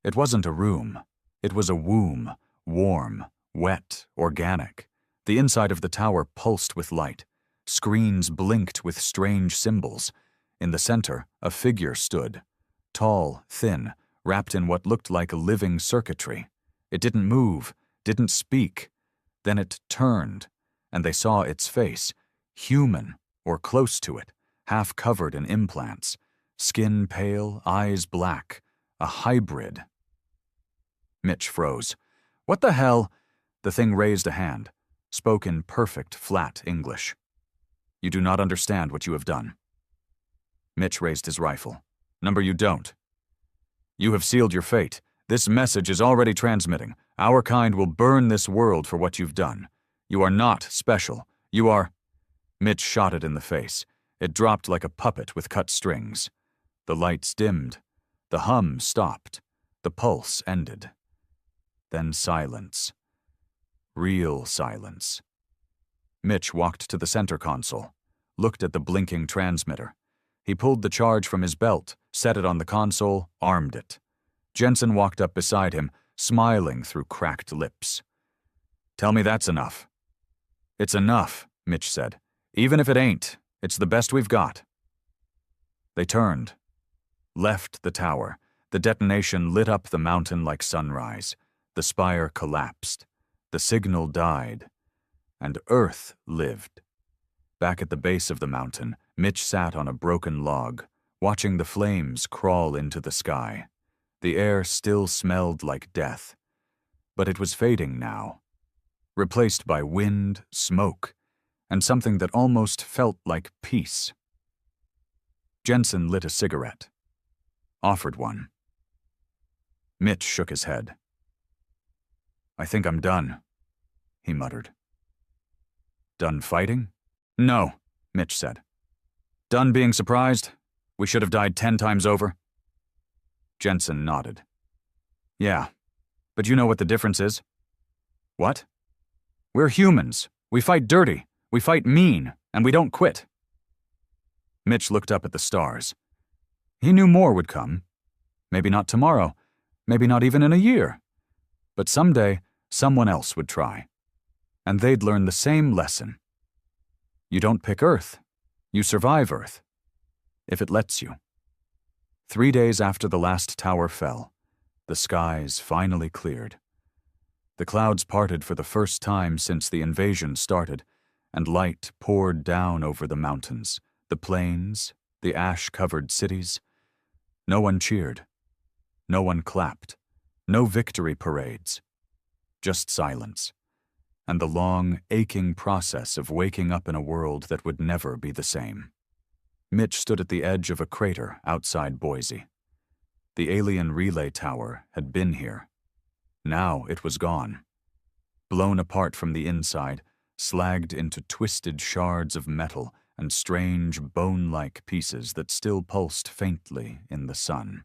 It wasn't a room. It was a womb, warm, wet, organic. The inside of the tower pulsed with light. Screens blinked with strange symbols. In the center, a figure stood. Tall, thin, wrapped in what looked like living circuitry. It didn't move, didn't speak. Then it turned, and they saw its face, human, or close to it, half covered in implants. Skin pale, eyes black. A hybrid. Mitch froze. "What the hell?" The thing raised a hand, spoke in perfect, flat English. "You do not understand what you have done." Mitch raised his rifle. "Number, you don't. You have sealed your fate. This message is already transmitting. Our kind will burn this world for what you've done. You are not special. You are—" Mitch shot it in the face. It dropped like a puppet with cut strings. The lights dimmed. The hum stopped. The pulse ended. Then silence. Real silence. Mitch walked to the center console, looked at the blinking transmitter. He pulled the charge from his belt, set it on the console, armed it. Jensen walked up beside him, smiling through cracked lips. "Tell me that's enough." "It's enough," Mitch said. "Even if it ain't, it's the best we've got." They turned, left the tower. The detonation lit up the mountain like sunrise. The spire collapsed. The signal died. And Earth lived. Back at the base of the mountain, Mitch sat on a broken log, watching the flames crawl into the sky. The air still smelled like death. But it was fading now, replaced by wind, smoke, and something that almost felt like peace. Jensen lit a cigarette, offered one. Mitch shook his head. "I think I'm done," he muttered. "Done fighting?" "No," Mitch said. "Done being surprised? We should have died 10 times over." Jensen nodded. "Yeah, but you know what the difference is?" "What?" "We're humans. We fight dirty. We fight mean, and we don't quit." Mitch looked up at the stars. He knew more would come. Maybe not tomorrow, maybe not even in a year. But someday, someone else would try. And they'd learn the same lesson. You don't pick Earth. You survive Earth. If it lets you. 3 days after the last tower fell, the skies finally cleared. The clouds parted for the first time since the invasion started, and light poured down over the mountains, the plains, the ash-covered cities. No one cheered. No one clapped. No victory parades. Just silence. And the long, aching process of waking up in a world that would never be the same. Mitch stood at the edge of a crater outside Boise. The alien relay tower had been here. Now it was gone. Blown apart from the inside, slagged into twisted shards of metal and strange bone-like pieces that still pulsed faintly in the sun.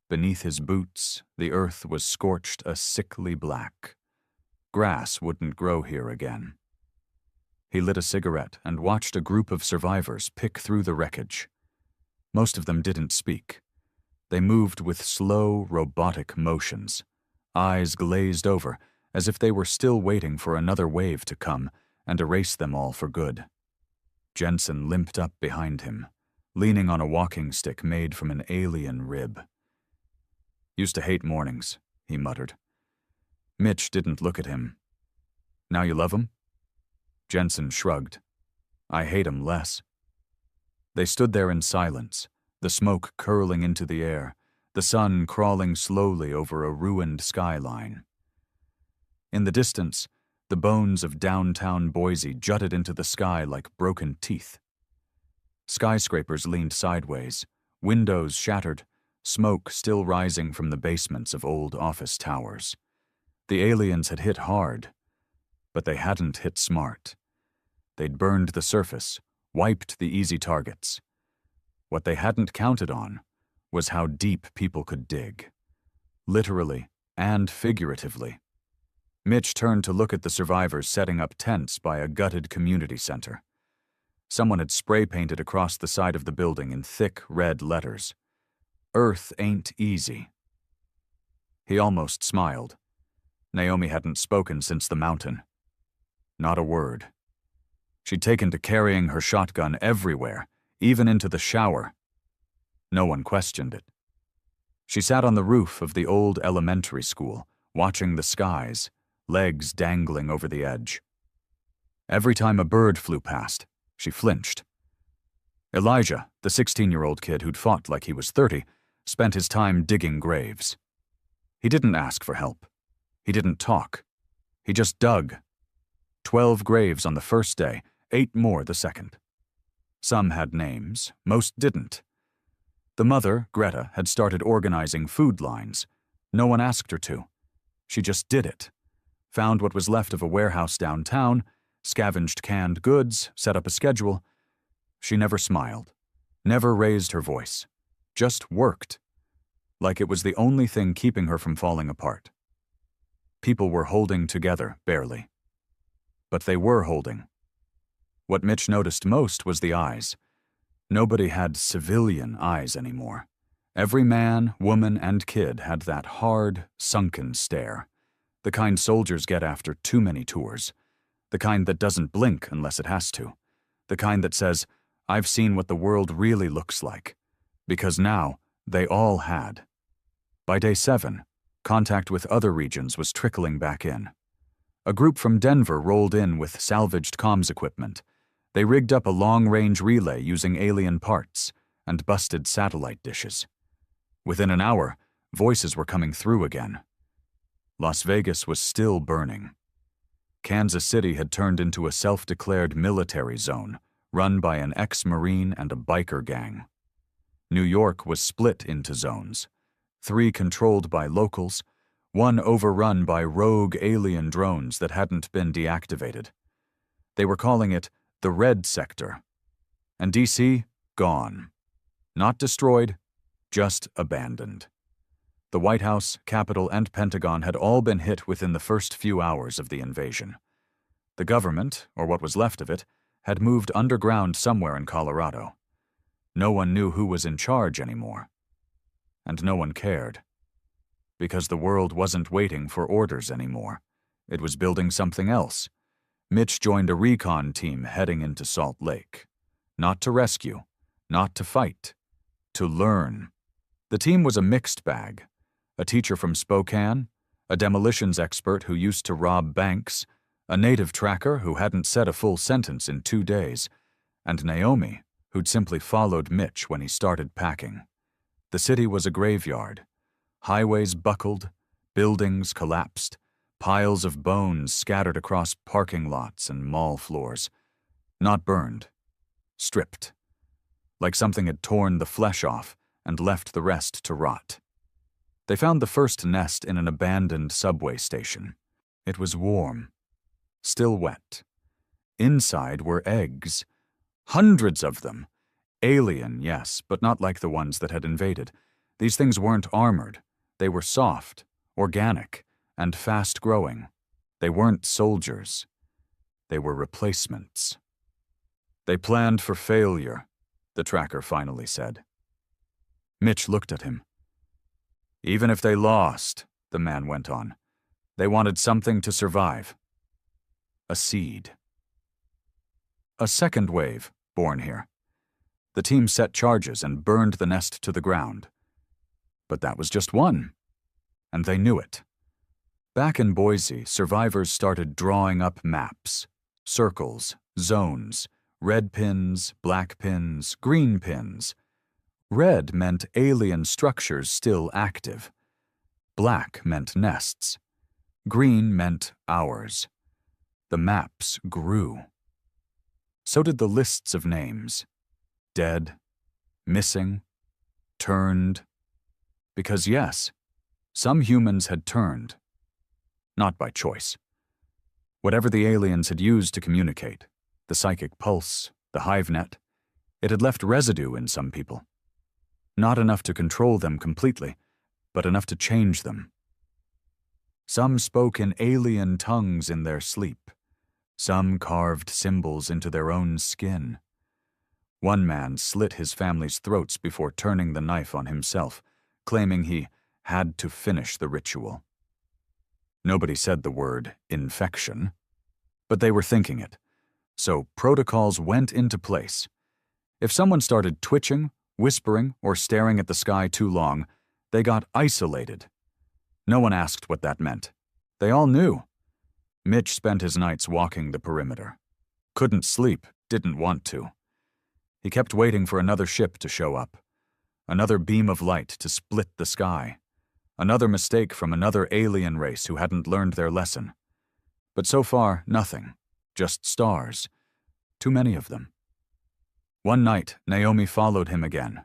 Beneath his boots, the earth was scorched a sickly black. Grass wouldn't grow here again. He lit a cigarette and watched a group of survivors pick through the wreckage. Most of them didn't speak. They moved with slow, robotic motions, eyes glazed over, as if they were still waiting for another wave to come and erase them all for good. Jensen limped up behind him, leaning on a walking stick made from an alien rib. "Used to hate mornings," he muttered. Mitch didn't look at him. "Now you love 'em?" Jensen shrugged. "I hate 'em less." They stood there in silence, the smoke curling into the air, the sun crawling slowly over a ruined skyline. In the distance, the bones of downtown Boise jutted into the sky like broken teeth. Skyscrapers leaned sideways, windows shattered, smoke still rising from the basements of old office towers. The aliens had hit hard, but they hadn't hit smart. They'd burned the surface, wiped the easy targets. What they hadn't counted on was how deep people could dig, literally and figuratively. Mitch turned to look at the survivors setting up tents by a gutted community center. Someone had spray-painted across the side of the building in thick red letters, "Earth ain't easy." He almost smiled. Naomi hadn't spoken since the mountain. Not a word. She'd taken to carrying her shotgun everywhere, even into the shower. No one questioned it. She sat on the roof of the old elementary school, watching the skies, legs dangling over the edge. Every time a bird flew past, she flinched. Elijah, the 16-year-old kid who'd fought like he was 30, spent his time digging graves. He didn't ask for help. He didn't talk. He just dug. 12 graves on the first day, 8 more the second. Some had names, most didn't. The mother, Greta, had started organizing food lines. No one asked her to. She just did it. Found what was left of a warehouse downtown, scavenged canned goods, set up a schedule. She never smiled, never raised her voice, just worked, like it was the only thing keeping her from falling apart. People were holding together, barely. But they were holding. What Mitch noticed most was the eyes. Nobody had civilian eyes anymore. Every man, woman, and kid had that hard, sunken stare. The kind soldiers get after too many tours. The kind that doesn't blink unless it has to. The kind that says, "I've seen what the world really looks like." Because now, they all had. By day 7, contact with other regions was trickling back in. A group from Denver rolled in with salvaged comms equipment. They rigged up a long-range relay using alien parts and busted satellite dishes. Within an hour, voices were coming through again. Las Vegas was still burning. Kansas City had turned into a self-declared military zone, run by an ex-Marine and a biker gang. New York was split into zones, 3 controlled by locals, 1 overrun by rogue alien drones that hadn't been deactivated. They were calling it the Red Sector. And DC, gone. Not destroyed, just abandoned. The White House, Capitol, and Pentagon had all been hit within the first few hours of the invasion. The government, or what was left of it, had moved underground somewhere in Colorado. No one knew who was in charge anymore. And no one cared. Because the world wasn't waiting for orders anymore. It was building something else. Mitch joined a recon team heading into Salt Lake. Not to rescue, not to fight, to learn. The team was a mixed bag. A teacher from Spokane, a demolitions expert who used to rob banks, a native tracker who hadn't said a full sentence in 2 days, and Naomi, who'd simply followed Mitch when he started packing. The city was a graveyard. Highways buckled, buildings collapsed, piles of bones scattered across parking lots and mall floors. Not burned, stripped. Like something had torn the flesh off and left the rest to rot. They found the first nest in an abandoned subway station. It was warm, still wet. Inside were eggs. Hundreds of them. Alien, yes, but not like the ones that had invaded. These things weren't armored. They were soft, organic, and fast-growing. They weren't soldiers. They were replacements. "They planned for failure," the tracker finally said. Mitch looked at him. "Even if they lost," the man went on, They wanted something to survive. A seed. A second wave, born here. The team set charges and burned the nest to the ground. But that was just one, and they knew it. Back in Boise, survivors started drawing up maps, circles, zones, red pins, black pins, green pins. Red meant alien structures still active. Black meant nests. Green meant ours. The maps grew. So did the lists of names. Dead, missing, turned. Because yes, some humans had turned. Not by choice. Whatever the aliens had used to communicate, the psychic pulse, the hive net, it had left residue in some people. Not enough to control them completely, but enough to change them. Some spoke in alien tongues in their sleep. Some carved symbols into their own skin. One man slit his family's throats before turning the knife on himself, claiming he had to finish the ritual. Nobody said the word infection, but they were thinking it, so protocols went into place. If someone started twitching, whispering, or staring at the sky too long, they got isolated. No one asked what that meant. They all knew. Mitch spent his nights walking the perimeter. Couldn't sleep, didn't want to. He kept waiting for another ship to show up. Another beam of light to split the sky. Another mistake from another alien race who hadn't learned their lesson. But so far, nothing. Just stars. Too many of them. One night, Naomi followed him again.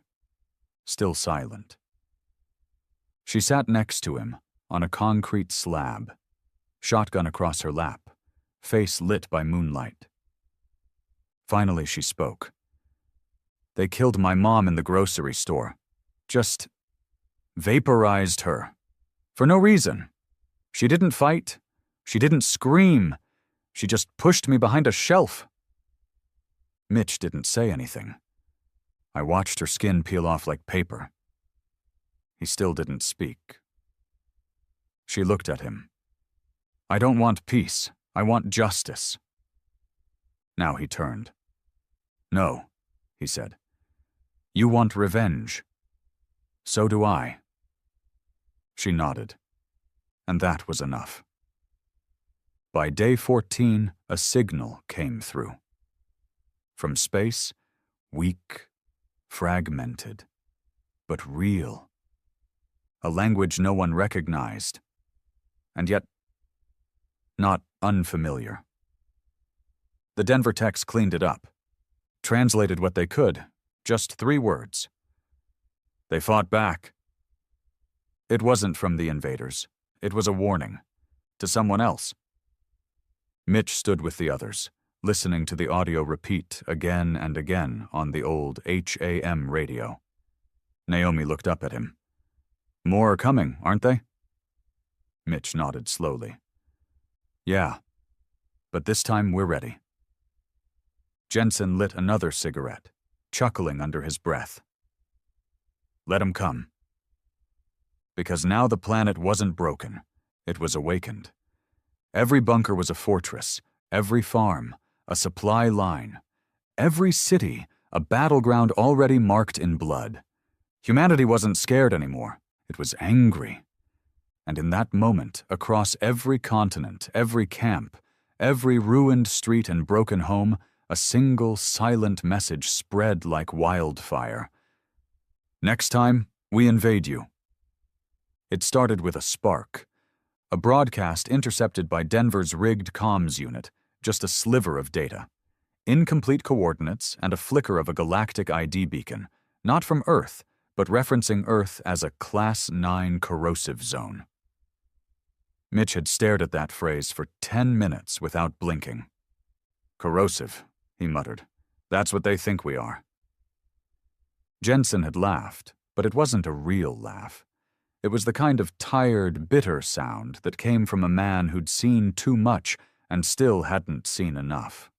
Still silent. She sat next to him, on a concrete slab. Shotgun across her lap, face lit by moonlight. Finally, she spoke. They killed my mom in the grocery store. Just vaporized her. For no reason. She didn't fight. She didn't scream. She just pushed me behind a shelf. Mitch didn't say anything. I watched her skin peel off like paper. He still didn't speak. She looked at him. I don't want peace. I want justice. Now he turned. No, he said. You want revenge. So do I. She nodded, and that was enough. By day 14, a signal came through. From space, weak, fragmented, but real. A language no one recognized, and yet not unfamiliar. The Denver techs cleaned it up, translated what they could, just 3 words. They fought back. It wasn't from the invaders. It was a warning. To someone else. Mitch stood with the others, listening to the audio repeat again and again on the old HAM radio. Naomi looked up at him. More are coming, aren't they? Mitch nodded slowly. Yeah, but this time we're ready. Jensen lit another cigarette, chuckling under his breath. Let 'em come. Because now the planet wasn't broken, it was awakened. Every bunker was a fortress, every farm, a supply line, every city, a battleground already marked in blood. Humanity wasn't scared anymore, it was angry. And in that moment, across every continent, every camp, every ruined street and broken home, a single silent message spread like wildfire. Next time, we invade you. It started with a spark. A broadcast intercepted by Denver's rigged comms unit, just a sliver of data. Incomplete coordinates and a flicker of a galactic ID beacon, not from Earth, but referencing Earth as a Class 9 corrosive zone. Mitch had stared at that phrase for 10 minutes without blinking. Corrosive, he muttered. That's what they think we are. Jensen had laughed, but it wasn't a real laugh. It was the kind of tired, bitter sound that came from a man who'd seen too much and still hadn't seen enough.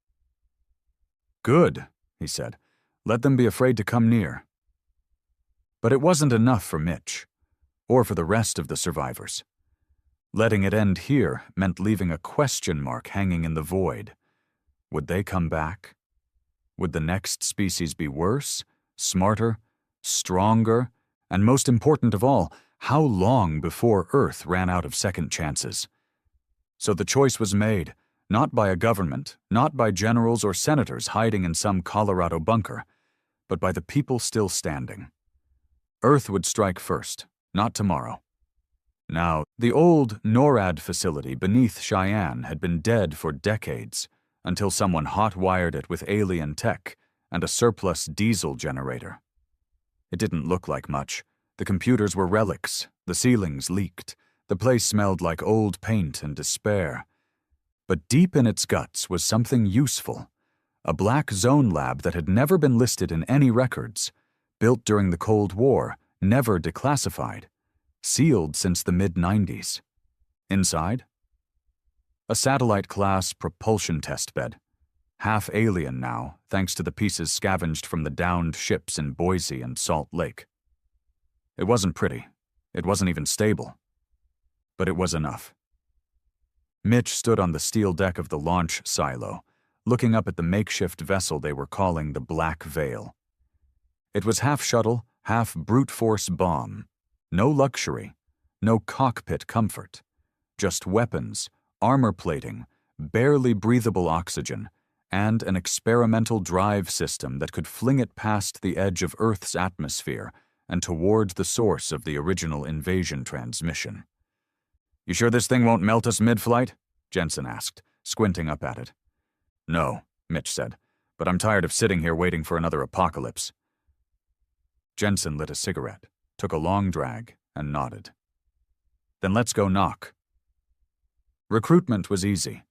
Good, he said. Let them be afraid to come near. But it wasn't enough for Mitch, or for the rest of the survivors. Letting it end here meant leaving a question mark hanging in the void. Would they come back? Would the next species be worse, smarter, stronger, and most important of all, how long before Earth ran out of second chances? So the choice was made, not by a government, not by generals or senators hiding in some Colorado bunker, but by the people still standing. Earth would strike first, not tomorrow. Now, the old NORAD facility beneath Cheyenne had been dead for decades, until someone hot-wired it with alien tech and a surplus diesel generator. It didn't look like much. The computers were relics, the ceilings leaked, the place smelled like old paint and despair. But deep in its guts was something useful, a black zone lab that had never been listed in any records, built during the Cold War, never declassified, sealed since the mid-90s. Inside? A satellite-class propulsion testbed, half alien now, thanks to the pieces scavenged from the downed ships in Boise and Salt Lake. It wasn't pretty. It wasn't even stable. But it was enough. Mitch stood on the steel deck of the launch silo, looking up at the makeshift vessel they were calling the Black Veil. It was half shuttle, half brute force bomb. No luxury, no cockpit comfort. Just weapons, armor plating, barely breathable oxygen, and an experimental drive system that could fling it past the edge of Earth's atmosphere and toward the source of the original invasion transmission. "You sure this thing won't melt us mid-flight?" Jensen asked, squinting up at it. "No," Mitch said, "but I'm tired of sitting here waiting for another apocalypse." Jensen lit a cigarette, took a long drag, and nodded. "Then let's go knock." Recruitment was easy.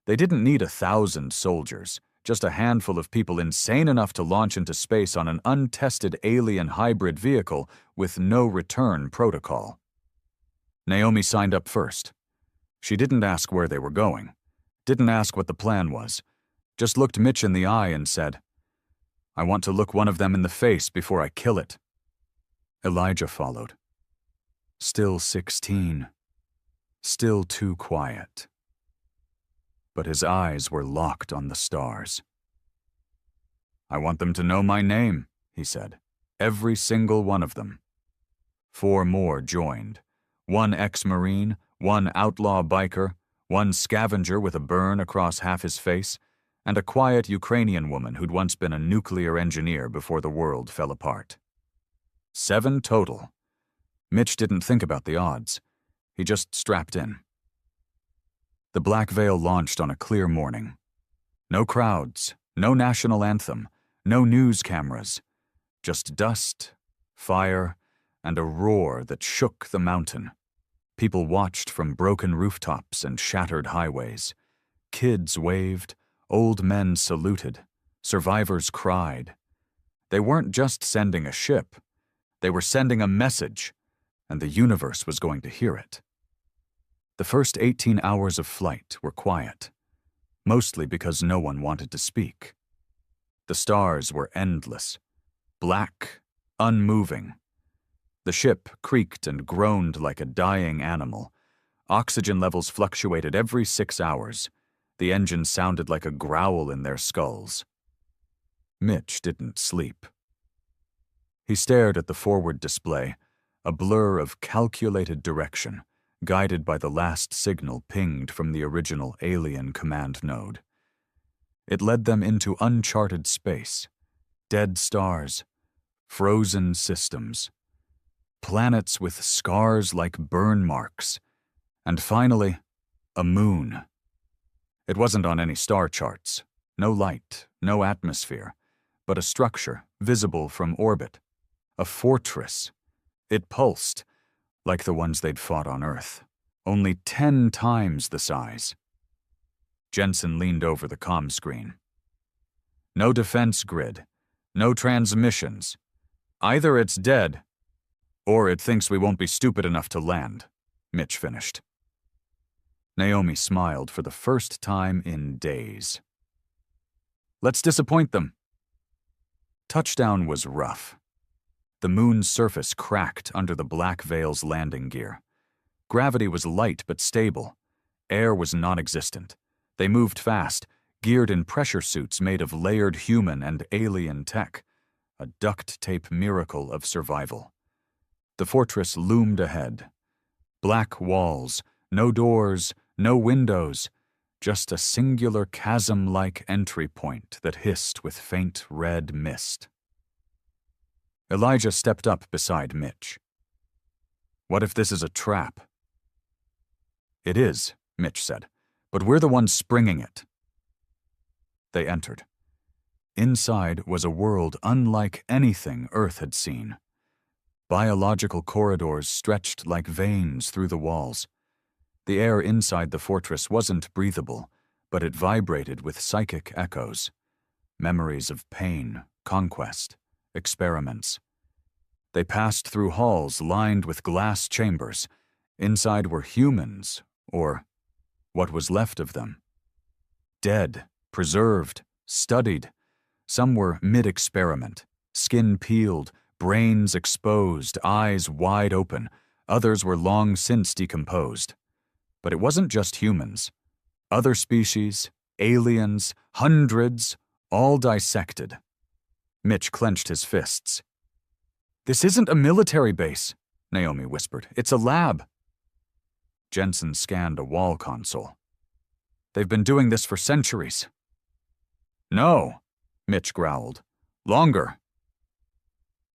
They didn't need 1,000 soldiers, just a handful of people insane enough to launch into space on an untested alien hybrid vehicle with no return protocol. Naomi signed up first. She didn't ask where they were going, didn't ask what the plan was, just looked Mitch in the eye and said, "I want to look one of them in the face before I kill it." Elijah followed. Still 16. Still too quiet. But his eyes were locked on the stars. "I want them to know my name," he said. "Every single one of them." 4 more joined. 1 ex-Marine, 1 outlaw biker, 1 scavenger with a burn across half his face, and a quiet Ukrainian woman who'd once been a nuclear engineer before the world fell apart. 7 total. Mitch didn't think about the odds. He just strapped in. The Black Veil launched on a clear morning. No crowds, no national anthem, no news cameras. Just dust, fire, and a roar that shook the mountain. People watched from broken rooftops and shattered highways. Kids waved, old men saluted, survivors cried. They weren't just sending a ship. They were sending a message, and the universe was going to hear it. The first 18 hours of flight were quiet, mostly because no one wanted to speak. The stars were endless, black, unmoving. The ship creaked and groaned like a dying animal. Oxygen levels fluctuated every 6 hours. The engine sounded like a growl in their skulls. Mitch didn't sleep. He stared at the forward display, a blur of calculated direction, guided by the last signal pinged from the original alien command node. It led them into uncharted space, dead stars, frozen systems, planets with scars like burn marks, and finally, a moon. It wasn't on any star charts, no light, no atmosphere, but a structure visible from orbit, a fortress. It pulsed, like the ones they'd fought on Earth, only 10 times the size. Jensen leaned over the comm screen. "No defense grid, no transmissions. Either it's dead, or it thinks we won't be stupid enough to land," Mitch finished. Naomi smiled for the first time in days. "Let's disappoint them." Touchdown was rough. The moon's surface cracked under the Black Veil's landing gear. Gravity was light but stable. Air was non-existent. They moved fast, geared in pressure suits made of layered human and alien tech, a duct tape miracle of survival. The fortress loomed ahead. Black walls, no doors, no windows, just a singular chasm-like entry point that hissed with faint red mist. Elijah stepped up beside Mitch. "What if this is a trap?" "It is," Mitch said, "but we're the ones springing it." They entered. Inside was a world unlike anything Earth had seen. Biological corridors stretched like veins through the walls. The air inside the fortress wasn't breathable, but it vibrated with psychic echoes, memories of pain, conquest, experiments. They passed through halls lined with glass chambers. Inside were humans, or what was left of them. Dead, preserved, studied. Some were mid-experiment, skin peeled, brains exposed, eyes wide open. Others were long since decomposed. But it wasn't just humans. Other species, aliens, hundreds, all dissected. Mitch clenched his fists. "This isn't a military base," Naomi whispered. "It's a lab." Jensen scanned a wall console. "They've been doing this for centuries." "No," Mitch growled. "Longer."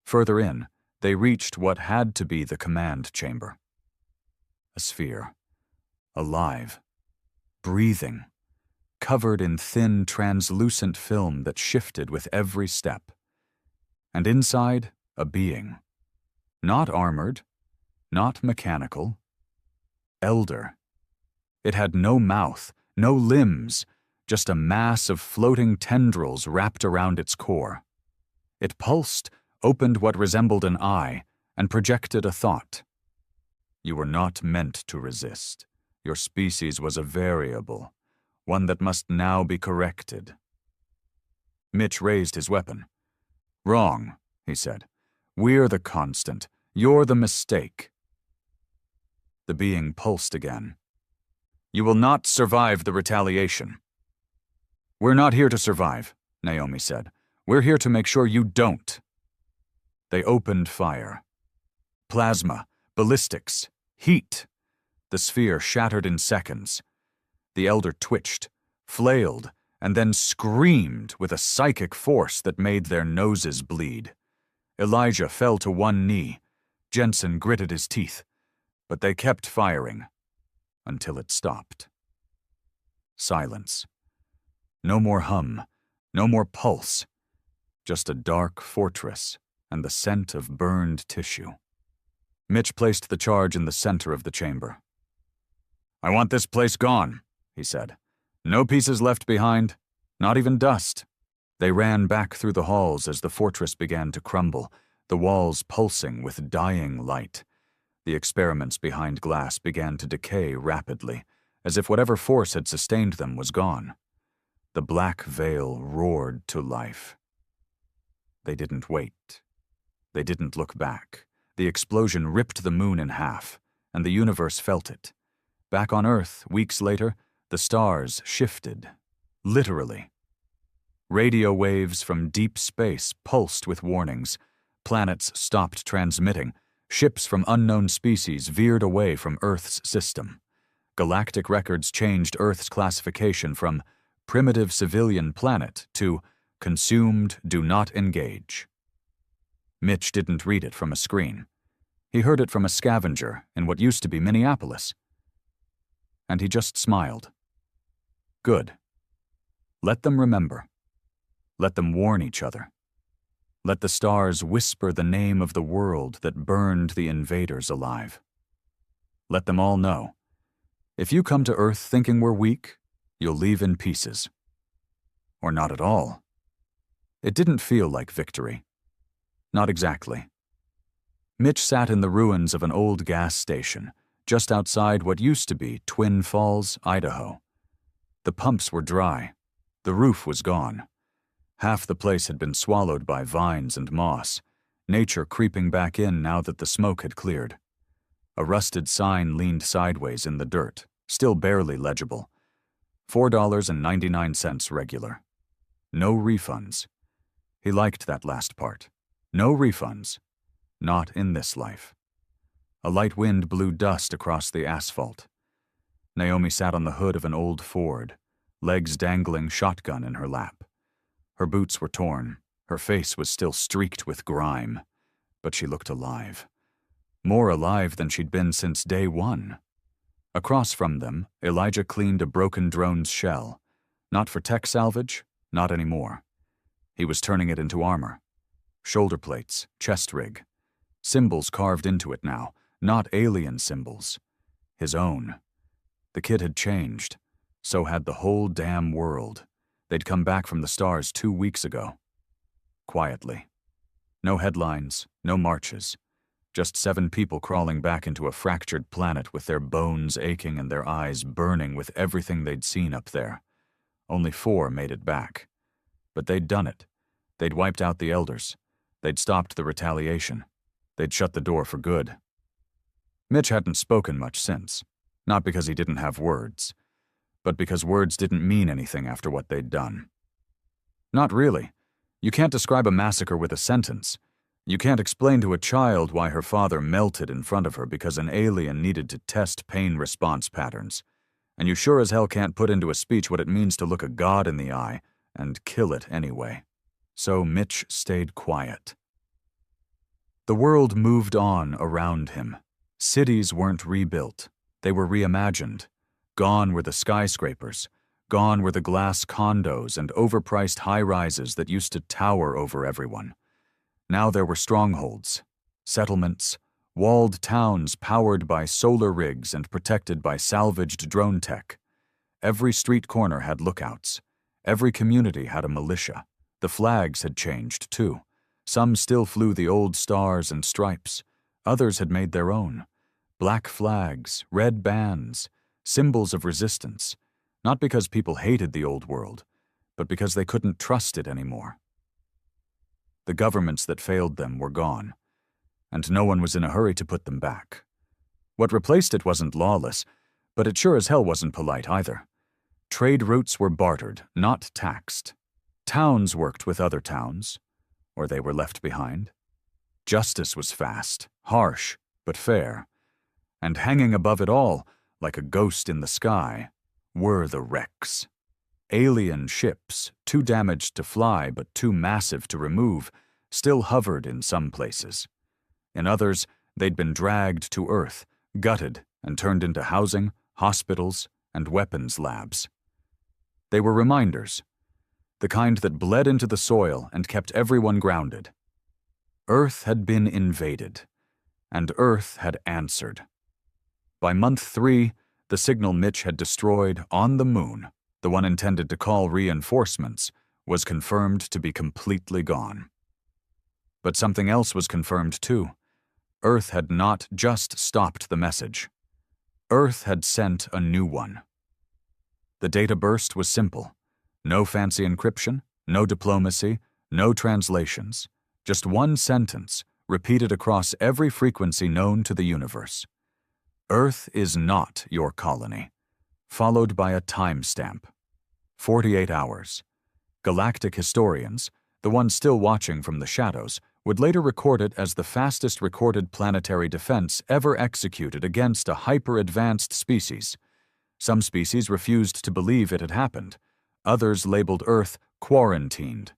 Further in, they reached what had to be the command chamber. A sphere. Alive. Breathing. Covered in thin, translucent film that shifted with every step. And inside, a being. Not armored. Not mechanical. Elder. It had no mouth, no limbs, just a mass of floating tendrils wrapped around its core. It pulsed, opened what resembled an eye, and projected a thought. "You were not meant to resist. Your species was a variable, one that must now be corrected." Mitch raised his weapon. "Wrong," he said. "We're the constant. You're the mistake." The being pulsed again. "You will not survive the retaliation." "We're not here to survive," Naomi said. "We're here to make sure you don't." They opened fire. Plasma, ballistics, heat. The sphere shattered in seconds. The elder twitched, flailed, and then screamed with a psychic force that made their noses bleed. Elijah fell to one knee. Jensen gritted his teeth. But they kept firing. Until it stopped. Silence. No more hum. No more pulse. Just a dark fortress and the scent of burned tissue. Mitch placed the charge in the center of the chamber. "I want this place gone," he said. "No pieces left behind, not even dust." They ran back through the halls as the fortress began to crumble, the walls pulsing with dying light. The experiments behind glass began to decay rapidly, as if whatever force had sustained them was gone. The black veil roared to life. They didn't wait. They didn't look back. The explosion ripped the moon in half, and the universe felt it. Back on Earth, weeks later, the stars shifted. Literally. Radio waves from deep space pulsed with warnings. Planets stopped transmitting. Ships from unknown species veered away from Earth's system. Galactic records changed Earth's classification from primitive civilian planet to consumed, do not engage. Mitch didn't read it from a screen. He heard it from a scavenger in what used to be Minneapolis. And he just smiled. Good. Let them remember. Let them warn each other. Let the stars whisper the name of the world that burned the invaders alive. Let them all know. If you come to Earth thinking we're weak, you'll leave in pieces. Or not at all. It didn't feel like victory. Not exactly. Mitch sat in the ruins of an old gas station, just outside what used to be Twin Falls, Idaho. The pumps were dry. The roof was gone. Half the place had been swallowed by vines and moss, nature creeping back in now that the smoke had cleared. A rusted sign leaned sideways in the dirt, still barely legible. $4.99 regular. No refunds. He liked that last part. No refunds. Not in this life. A light wind blew dust across the asphalt. Naomi sat on the hood of an old Ford, legs dangling, shotgun in her lap. Her boots were torn. Her face was still streaked with grime, but she looked alive. More alive than she'd been since day one. Across from them, Elijah cleaned a broken drone's shell. Not for tech salvage, not anymore. He was turning it into armor. Shoulder plates, chest rig. Symbols carved into it now, not alien symbols. His own. The kid had changed. So had the whole damn world. They'd come back from the stars 2 weeks ago. Quietly. No headlines, no marches. Just 7 people crawling back into a fractured planet with their bones aching and their eyes burning with everything they'd seen up there. Only 4 made it back. But they'd done it. They'd wiped out the elders. They'd stopped the retaliation. They'd shut the door for good. Mitch hadn't spoken much since. Not because he didn't have words, but because words didn't mean anything after what they'd done. Not really. You can't describe a massacre with a sentence. You can't explain to a child why her father melted in front of her because an alien needed to test pain response patterns. And you sure as hell can't put into a speech what it means to look a god in the eye and kill it anyway. So Mitch stayed quiet. The world moved on around him. Cities weren't rebuilt. They were reimagined. Gone were the skyscrapers. Gone were the glass condos and overpriced high-rises that used to tower over everyone. Now there were strongholds, settlements, walled towns powered by solar rigs and protected by salvaged drone tech. Every street corner had lookouts. Every community had a militia. The flags had changed, too. Some still flew the old stars and stripes. Others had made their own. Black flags, red bands, symbols of resistance. Not because people hated the old world, but because they couldn't trust it anymore. The governments that failed them were gone, and no one was in a hurry to put them back. What replaced it wasn't lawless, but it sure as hell wasn't polite either. Trade routes were bartered, not taxed. Towns worked with other towns, or they were left behind. Justice was fast, harsh, but fair. And hanging above it all, like a ghost in the sky, were the wrecks. Alien ships, too damaged to fly but too massive to remove, still hovered in some places. In others, they'd been dragged to Earth, gutted, and turned into housing, hospitals, and weapons labs. They were reminders, the kind that bled into the soil and kept everyone grounded. Earth had been invaded, and Earth had answered. By month 3, the signal Mitch had destroyed on the moon, the one intended to call reinforcements, was confirmed to be completely gone. But something else was confirmed too. Earth had not just stopped the message. Earth had sent a new one. The data burst was simple. No fancy encryption, no diplomacy, no translations. Just one sentence, repeated across every frequency known to the universe. Earth is not your colony. Followed by a timestamp. 48 hours. Galactic historians, the ones still watching from the shadows, would later record it as the fastest recorded planetary defense ever executed against a hyper-advanced species. Some species refused to believe it had happened. Others labeled Earth quarantined.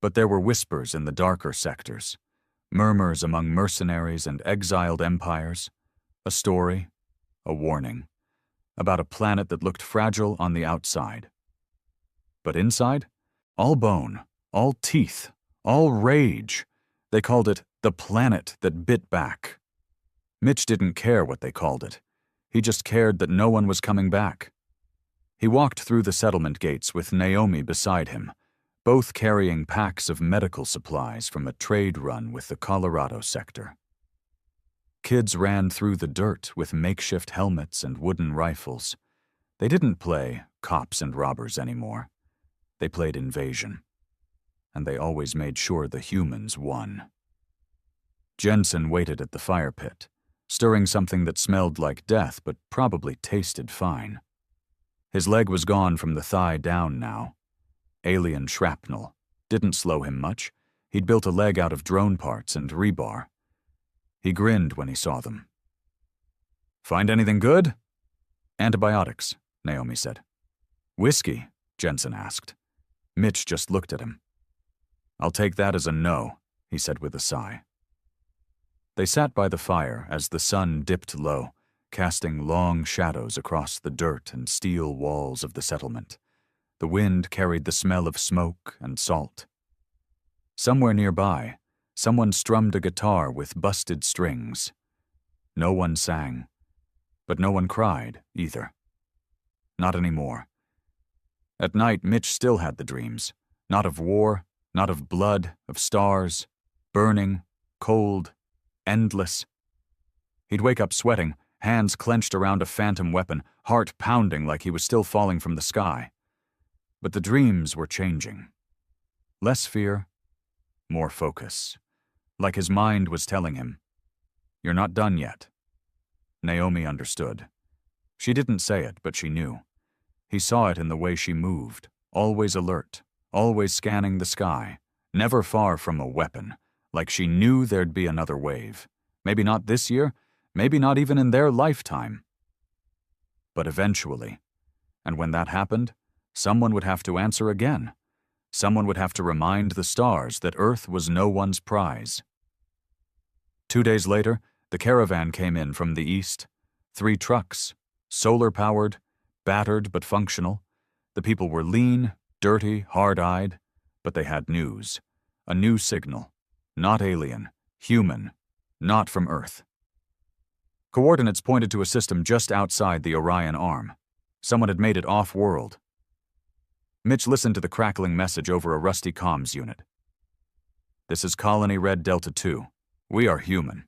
But there were whispers in the darker sectors. Murmurs among mercenaries and exiled empires. A story, a warning, about a planet that looked fragile on the outside. But inside, all bone, all teeth, all rage. They called it the planet that bit back. Mitch didn't care what they called it. He just cared that no one was coming back. He walked through the settlement gates with Naomi beside him, both carrying packs of medical supplies from a trade run with the Colorado sector. Kids ran through the dirt with makeshift helmets and wooden rifles. They didn't play cops and robbers anymore. They played invasion. And they always made sure the humans won. Jensen waited at the fire pit, stirring something that smelled like death but probably tasted fine. His leg was gone from the thigh down now. Alien shrapnel. Didn't slow him much. He'd built a leg out of drone parts and rebar. He grinned when he saw them. "Find anything good?" "Antibiotics," Naomi said. "Whiskey?" Jensen asked. Mitch just looked at him. "I'll take that as a no," he said with a sigh. They sat by the fire as the sun dipped low, casting long shadows across the dirt and steel walls of the settlement. The wind carried the smell of smoke and salt. Somewhere nearby, someone strummed a guitar with busted strings. No one sang, but no one cried either. Not anymore. At night, Mitch still had the dreams, not of war, not of blood, of stars, burning, cold, endless. He'd wake up sweating, hands clenched around a phantom weapon, heart pounding like he was still falling from the sky. But the dreams were changing. Less fear, more focus. Like his mind was telling him, "You're not done yet." Naomi understood. She didn't say it, but she knew. He saw it in the way she moved, always alert, always scanning the sky, never far from a weapon, like she knew there'd be another wave. Maybe not this year, maybe not even in their lifetime. But eventually, and when that happened, someone would have to answer again. Someone would have to remind the stars that Earth was no one's prize. 2 days later, the caravan came in from the east. 3 trucks, solar-powered, battered but functional. The people were lean, dirty, hard-eyed, but they had news. A new signal. Not alien, human, not from Earth. Coordinates pointed to a system just outside the Orion Arm. Someone had made it off-world. Mitch listened to the crackling message over a rusty comms unit. "This is Colony Red Delta 2. We are human.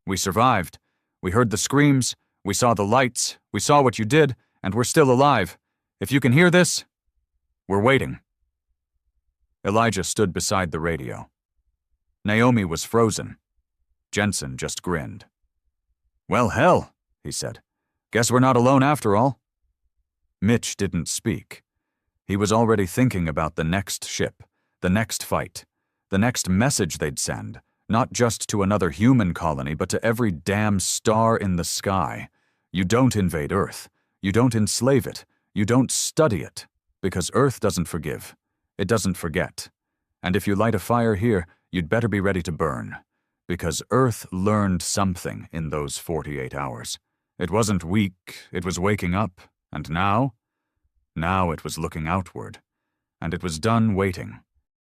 We survived. We heard the screams. We saw the lights. We saw what you did, and we're still alive. If you can hear this, we're waiting." Elijah stood beside the radio. Naomi was frozen. Jensen just grinned. "Well, hell," he said. "Guess we're not alone after all." Mitch didn't speak. He was already thinking about the next ship, the next fight, the next message they'd send, not just to another human colony, but to every damn star in the sky. You don't invade Earth. You don't enslave it. You don't study it. Because Earth doesn't forgive. It doesn't forget. And if you light a fire here, you'd better be ready to burn. Because Earth learned something in those 48 hours. It wasn't weak, it was waking up. And now? Now it was looking outward. And it was done waiting.